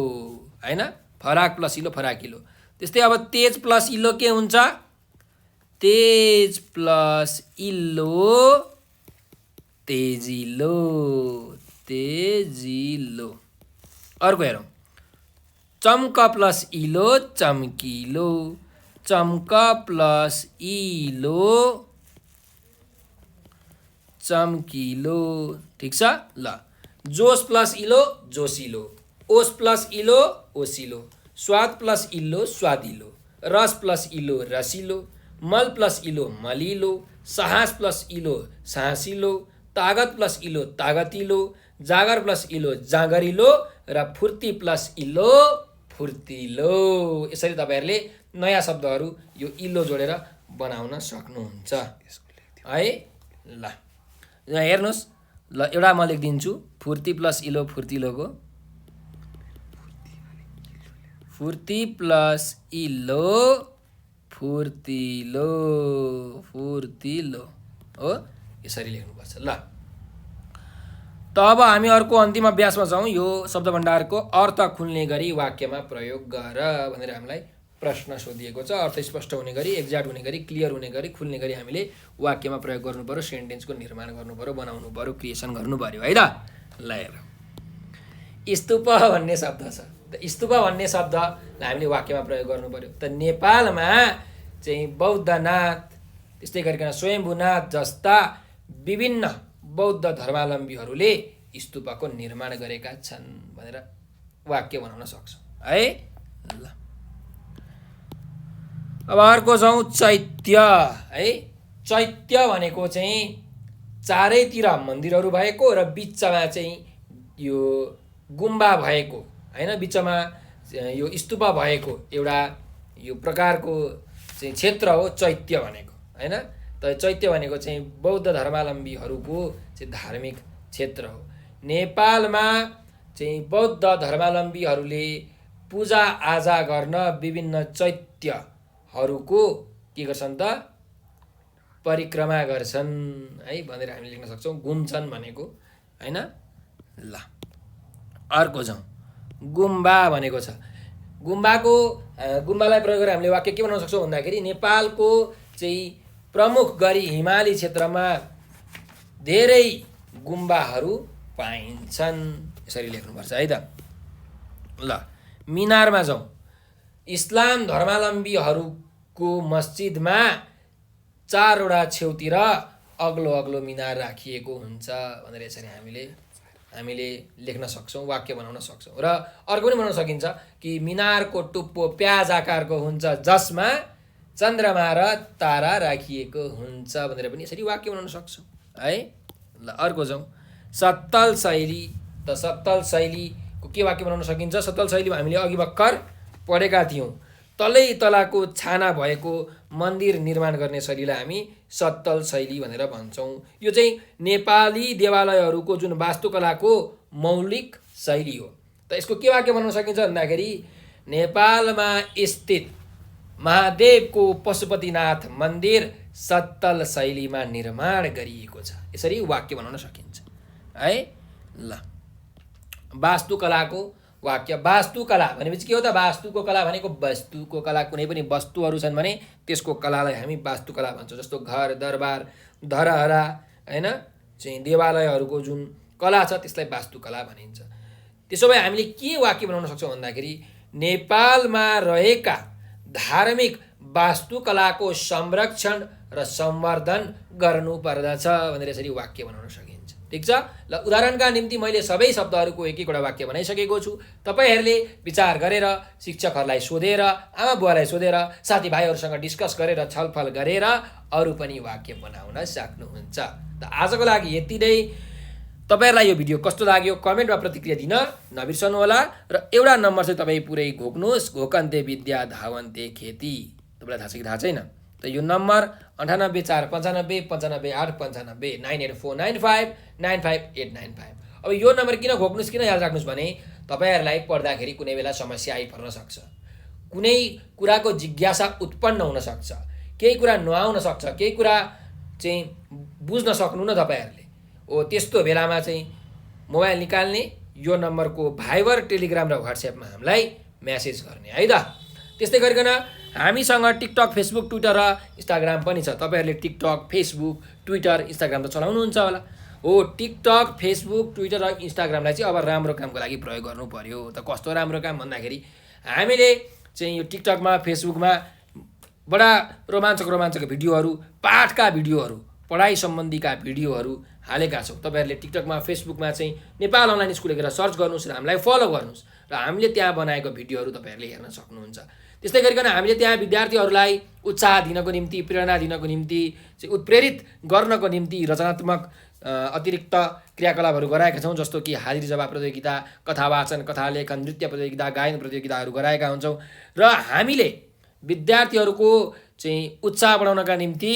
होइन फराक प्लस इल्लो फराकिलो। त्यस्तै अब तेज प्लस इल्लो के हुन्छ तेज प्लस इल्लो तेजिलो तेजिलो। अर्को हेरौँ चम्क प्लस इलो चम्किलो चम्क प्लस इलो चम्किलो ठिक छ ल। जोस प्लस इलो जोसिलो ओस प्लस इलो ओसिलो स्वाद प्लस इल्लो स्वादिलो रस प्लस इलो रसिलो मल प्लस इलो मलिलो साहस प्लस इलो साहसिलो तागत प्लस इलो तागतिलो जागर प्लस इलो जागरिलो र फुर्ती प्लस इलो फुर्तिलो। यसरी तपाईँहरूले नयाँ शब्दहरू यो इल्लो जोडेर बनाउन सक्नुहुन्छ है ल। यहाँ हेर्नुहोस् ल एउटा म लेखिदिन्छु फुर्ती प्लस इलो फुर्तिलोको फुर्ती प्लस इलो फुर्तिलो फुर्तिलो हो यसरी लेख्नुपर्छ ल। त अब हामी अर्को अन्तिम अभ्यासमा जाउँ। यो शब्द भण्डारको अर्थ खुल्ने गरी वाक्यमा प्रयोग गर भनेर हामीलाई प्रश्न सोधिएको छ। अर्थ स्पष्ट हुने गरी एक्ज्याक्ट हुने गरी क्लियर हुने गरी खुल्ने गरी हामीले वाक्यमा प्रयोग गर्नु पर्यो सेन्टेन्सको निर्माण गर्नु पर्यो बनाउनु पर्यो क्रिएसन गर्नु पर्यो है त। ल हेर स्तूप भन्ने शब्द छ। त स्तूप भन्ने शब्दलाई हामीले वाक्यमा प्रयोग गर्नु पर्यो। त नेपालमा चाहिँ बौद्धनाथ त्यस्तै गरिकन स्वयम्भूनाथ जस्ता विभिन्न बौद्ध धर्मावलम्बीहरूले स्तूपको निर्माण गरेका छन् भनेर वाक्य बनाउन सक्छौँ है ल। अब अर्को छौँ चैत्य है। चैत्य भनेको चाहिँ चारैतिर मन्दिरहरू भएको र बिचमा चाहिँ यो गुम्बा भएको होइन बिचमा यो स्तूप भएको एउटा यो प्रकारको चाहिँ क्षेत्र हो चैत्य भनेको हैन। त चैत्य भनेको चाहिँ बौद्ध धर्मावलम्बीहरूको चाहिँ धार्मिक क्षेत्र हो। नेपालमा चाहिँ बौद्ध धर्मावलम्बीहरूले पूजा आजा गर्न विभिन्न चैत्यहरूको के गर्छन् त परिक्रमा गर्छन् है भनेर हामीले लेख्न सक्छौँ। घुम्छन् भनेको हैन। ल अर्को जाउँ, गुम्बा भनेको छ। गुम्बालाई प्रयोग गरेर हामीले वाक्य के बनाउन सक्छौँ भन्दाखेरि नेपालको चाहिँ प्रमुख गरी हिमाली क्षेत्रमा धेरै गुम्बाहरू पाइन्छन्, यसरी लेख्नुपर्छ है त। ल मिनारमा जाउँ। इस्लाम धर्मावलम्बीहरूको मस्जिदमा 4वटा छेउतिर अग्लो अग्लो मिनार राखिएको हुन्छ भनेर यसरी हामीले लेख्न सक्छौँ, वाक्य बनाउन सक्छौँ। र अर्को पनि बनाउन सकिन्छ कि मिनारको टुप्पो प्याज आकारको हुन्छ जसमा चन्द्रमा र तारा राखिएको हुन्छ भनेर पनि यसरी वाक्य बनाउन सक्छौँ है। ल अर्को जाउँ, सत्तल शैली। त सत्तल शैलीको के वाक्य बनाउन सकिन्छ? सत्तल शैलीमा हामीले अघि भर्खर पढेका थियौँ, तलै तलाको छाना भएको मन्दिर निर्माण गर्ने शैलीलाई हामी सत्तल शैली भनेर भन्छौँ। यो चाहिँ नेपाली देवालयहरूको जुन वास्तुकलाको मौलिक शैली हो। त यसको के वाक्य बनाउन सकिन्छ भन्दाखेरि नेपालमा स्थित महादेवको पशुपतिनाथ मन्दिर सत्तल शैलीमा निर्माण गरिएको छ, यसरी वाक्य बनाउन सकिन्छ है। ल वास्तुकलाको वाक्य। वास्तुकला भनेपछि के हो त? वास्तुको कला भनेको वस्तुको कला, कुनै पनि वस्तुहरू छन् भने त्यसको कलालाई हामी वास्तुकला भन्छौँ। जस्तो घर दरबार धरहरा हैन, चाहिँ देवालयहरूको जुन कला छ त्यसलाई वास्तुकला भनिन्छ। त्यसो भए हामीले के वाक्य बनाउन सक्छौँ भन्दाखेरि नेपालमा रहेका धार्मिक वास्तुकलाको संरक्षण र संवर्धन गर्नुपर्दछ भनेर यसरी वाक्य बनाउन सकिन्छ। ठिक छ। ल उदाहरणका निम्ति मैले सबै शब्दहरूको एक एकवटा वाक्य बनाइसकेको छु। तपाईहरूले विचार गरेर, शिक्षकहरूलाई सोधेर, आमा बुवालाई सोधेर, साथीभाइहरूसँग डिस्कस गरेर, छलफल गरेर अरू पनि वाक्य बनाउन सक्नुहुन्छ। त आजको लागि यति नै। तपाईहरूलाई यो भिडियो कस्तो लाग्यो कमेन्टमा प्रतिक्रिया दिन नबिर्सनुहोला। र एउटा नम्बर चाहिँ तपाईँ पुरै घोक्नुहोस्, घोकन्ते विद्या धावन्ते खेती। तपाईँलाई थाहा छ कि थाहा छैन? त यो नम्बर 98 4 95 95 8 95 98495 95895। अब यो नम्बर किन घोक्नुहोस्, किन याद राख्नुहोस् भने तपाईँहरूलाई पढ्दाखेरि कुनै बेला समस्या आइपर्न सक्छ, कुनै कुराको जिज्ञासा उत्पन्न हुन सक्छ, केही कुरा नआउन सक्छ, केही कुरा चाहिँ बुझ्न सक्नु न तपाईँहरूले। त्यस्तो बेलामा चाहिँ मोबाइल निकाल्ने, यो नम्बरको भाइबर, टेलिग्राम र व्हाट्सएपमा हामीलाई म्यासेज गर्ने है त। त्यस्तै गरिकन हामीसँग टिकटक, फेसबुक, ट्विटर र इन्स्टाग्राम पनि छ। तपाईँहरूले टिकटक, फेसबुक, ट्विटर, इन्स्टाग्राम त चलाउनुहुन्छ होला। टिकटक, फेसबुक, ट्विटर र इन्स्टाग्रामलाई चाहिँ अब राम्रो कामको लागि प्रयोग गर्नु पर्यो। त कस्तो राम्रो काम भन्दाखेरि हामीले चाहिँ यो टिकटकमा, फेसबुकमा बडा रोमाञ्चक भिडियोहरू, पाठका भिडियोहरू, पढाइ सम्बन्धीका भिडियोहरू हालेका छौँ। तपाईँहरूले टिकटकमा, फेसबुकमा चाहिँ नेपाल अनलाइन स्कुल लेखेर सर्च गर्नुहोस् र हामीलाई फलो गर्नुहोस् र हामीले त्यहाँ बनाएको भिडियोहरू तपाईँहरूले हेर्न सक्नुहुन्छ। त्यस्तै गरिकन हामीले त्यहाँ विद्यार्थीहरूलाई उत्साह दिनको निम्ति, प्रेरणा दिनको निम्ति, चाहिँ उत्प्रेरित गर्नको निम्ति रचनात्मक अतिरिक्त क्रियाकलापहरू गराएका छौँ। जस्तो कि हाजिरी जवाब प्रतियोगिता, कथा वाचन, कथा लेखन, नृत्य प्रतियोगिता, गायन प्रतियोगिताहरू गराएका हुन्छौँ। र हामीले विद्यार्थीहरूको चाहिँ उत्साह बढाउनका निम्ति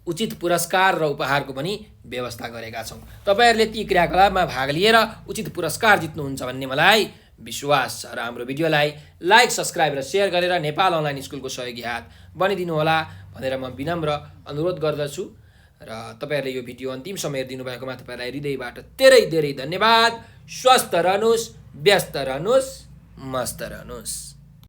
उचित पुरस्कार र उपहारको पनि व्यवस्था गरेका छौँ। तपाईँहरूले ती क्रियाकलापमा भाग लिएर उचित पुरस्कार जित्नुहुन्छ भन्ने मलाई विश्वास छ। र हाम्रो भिडियोलाई लाइक, सब्सक्राइब र सेयर गरेर नेपाल अनलाइन स्कुलको सहयोगी हात बनिदिनु होला भनेर म विनम्र अनुरोध गर्दछु। र तपाईँहरूले यो भिडियो अन्तिम समय दिनुभएकोमा तपाईँलाई हृदयबाट धेरै धेरै धन्यवाद। स्वस्थ रहनुहोस्, व्यस्त रहनुहोस्, मस्त रहनुहोस्।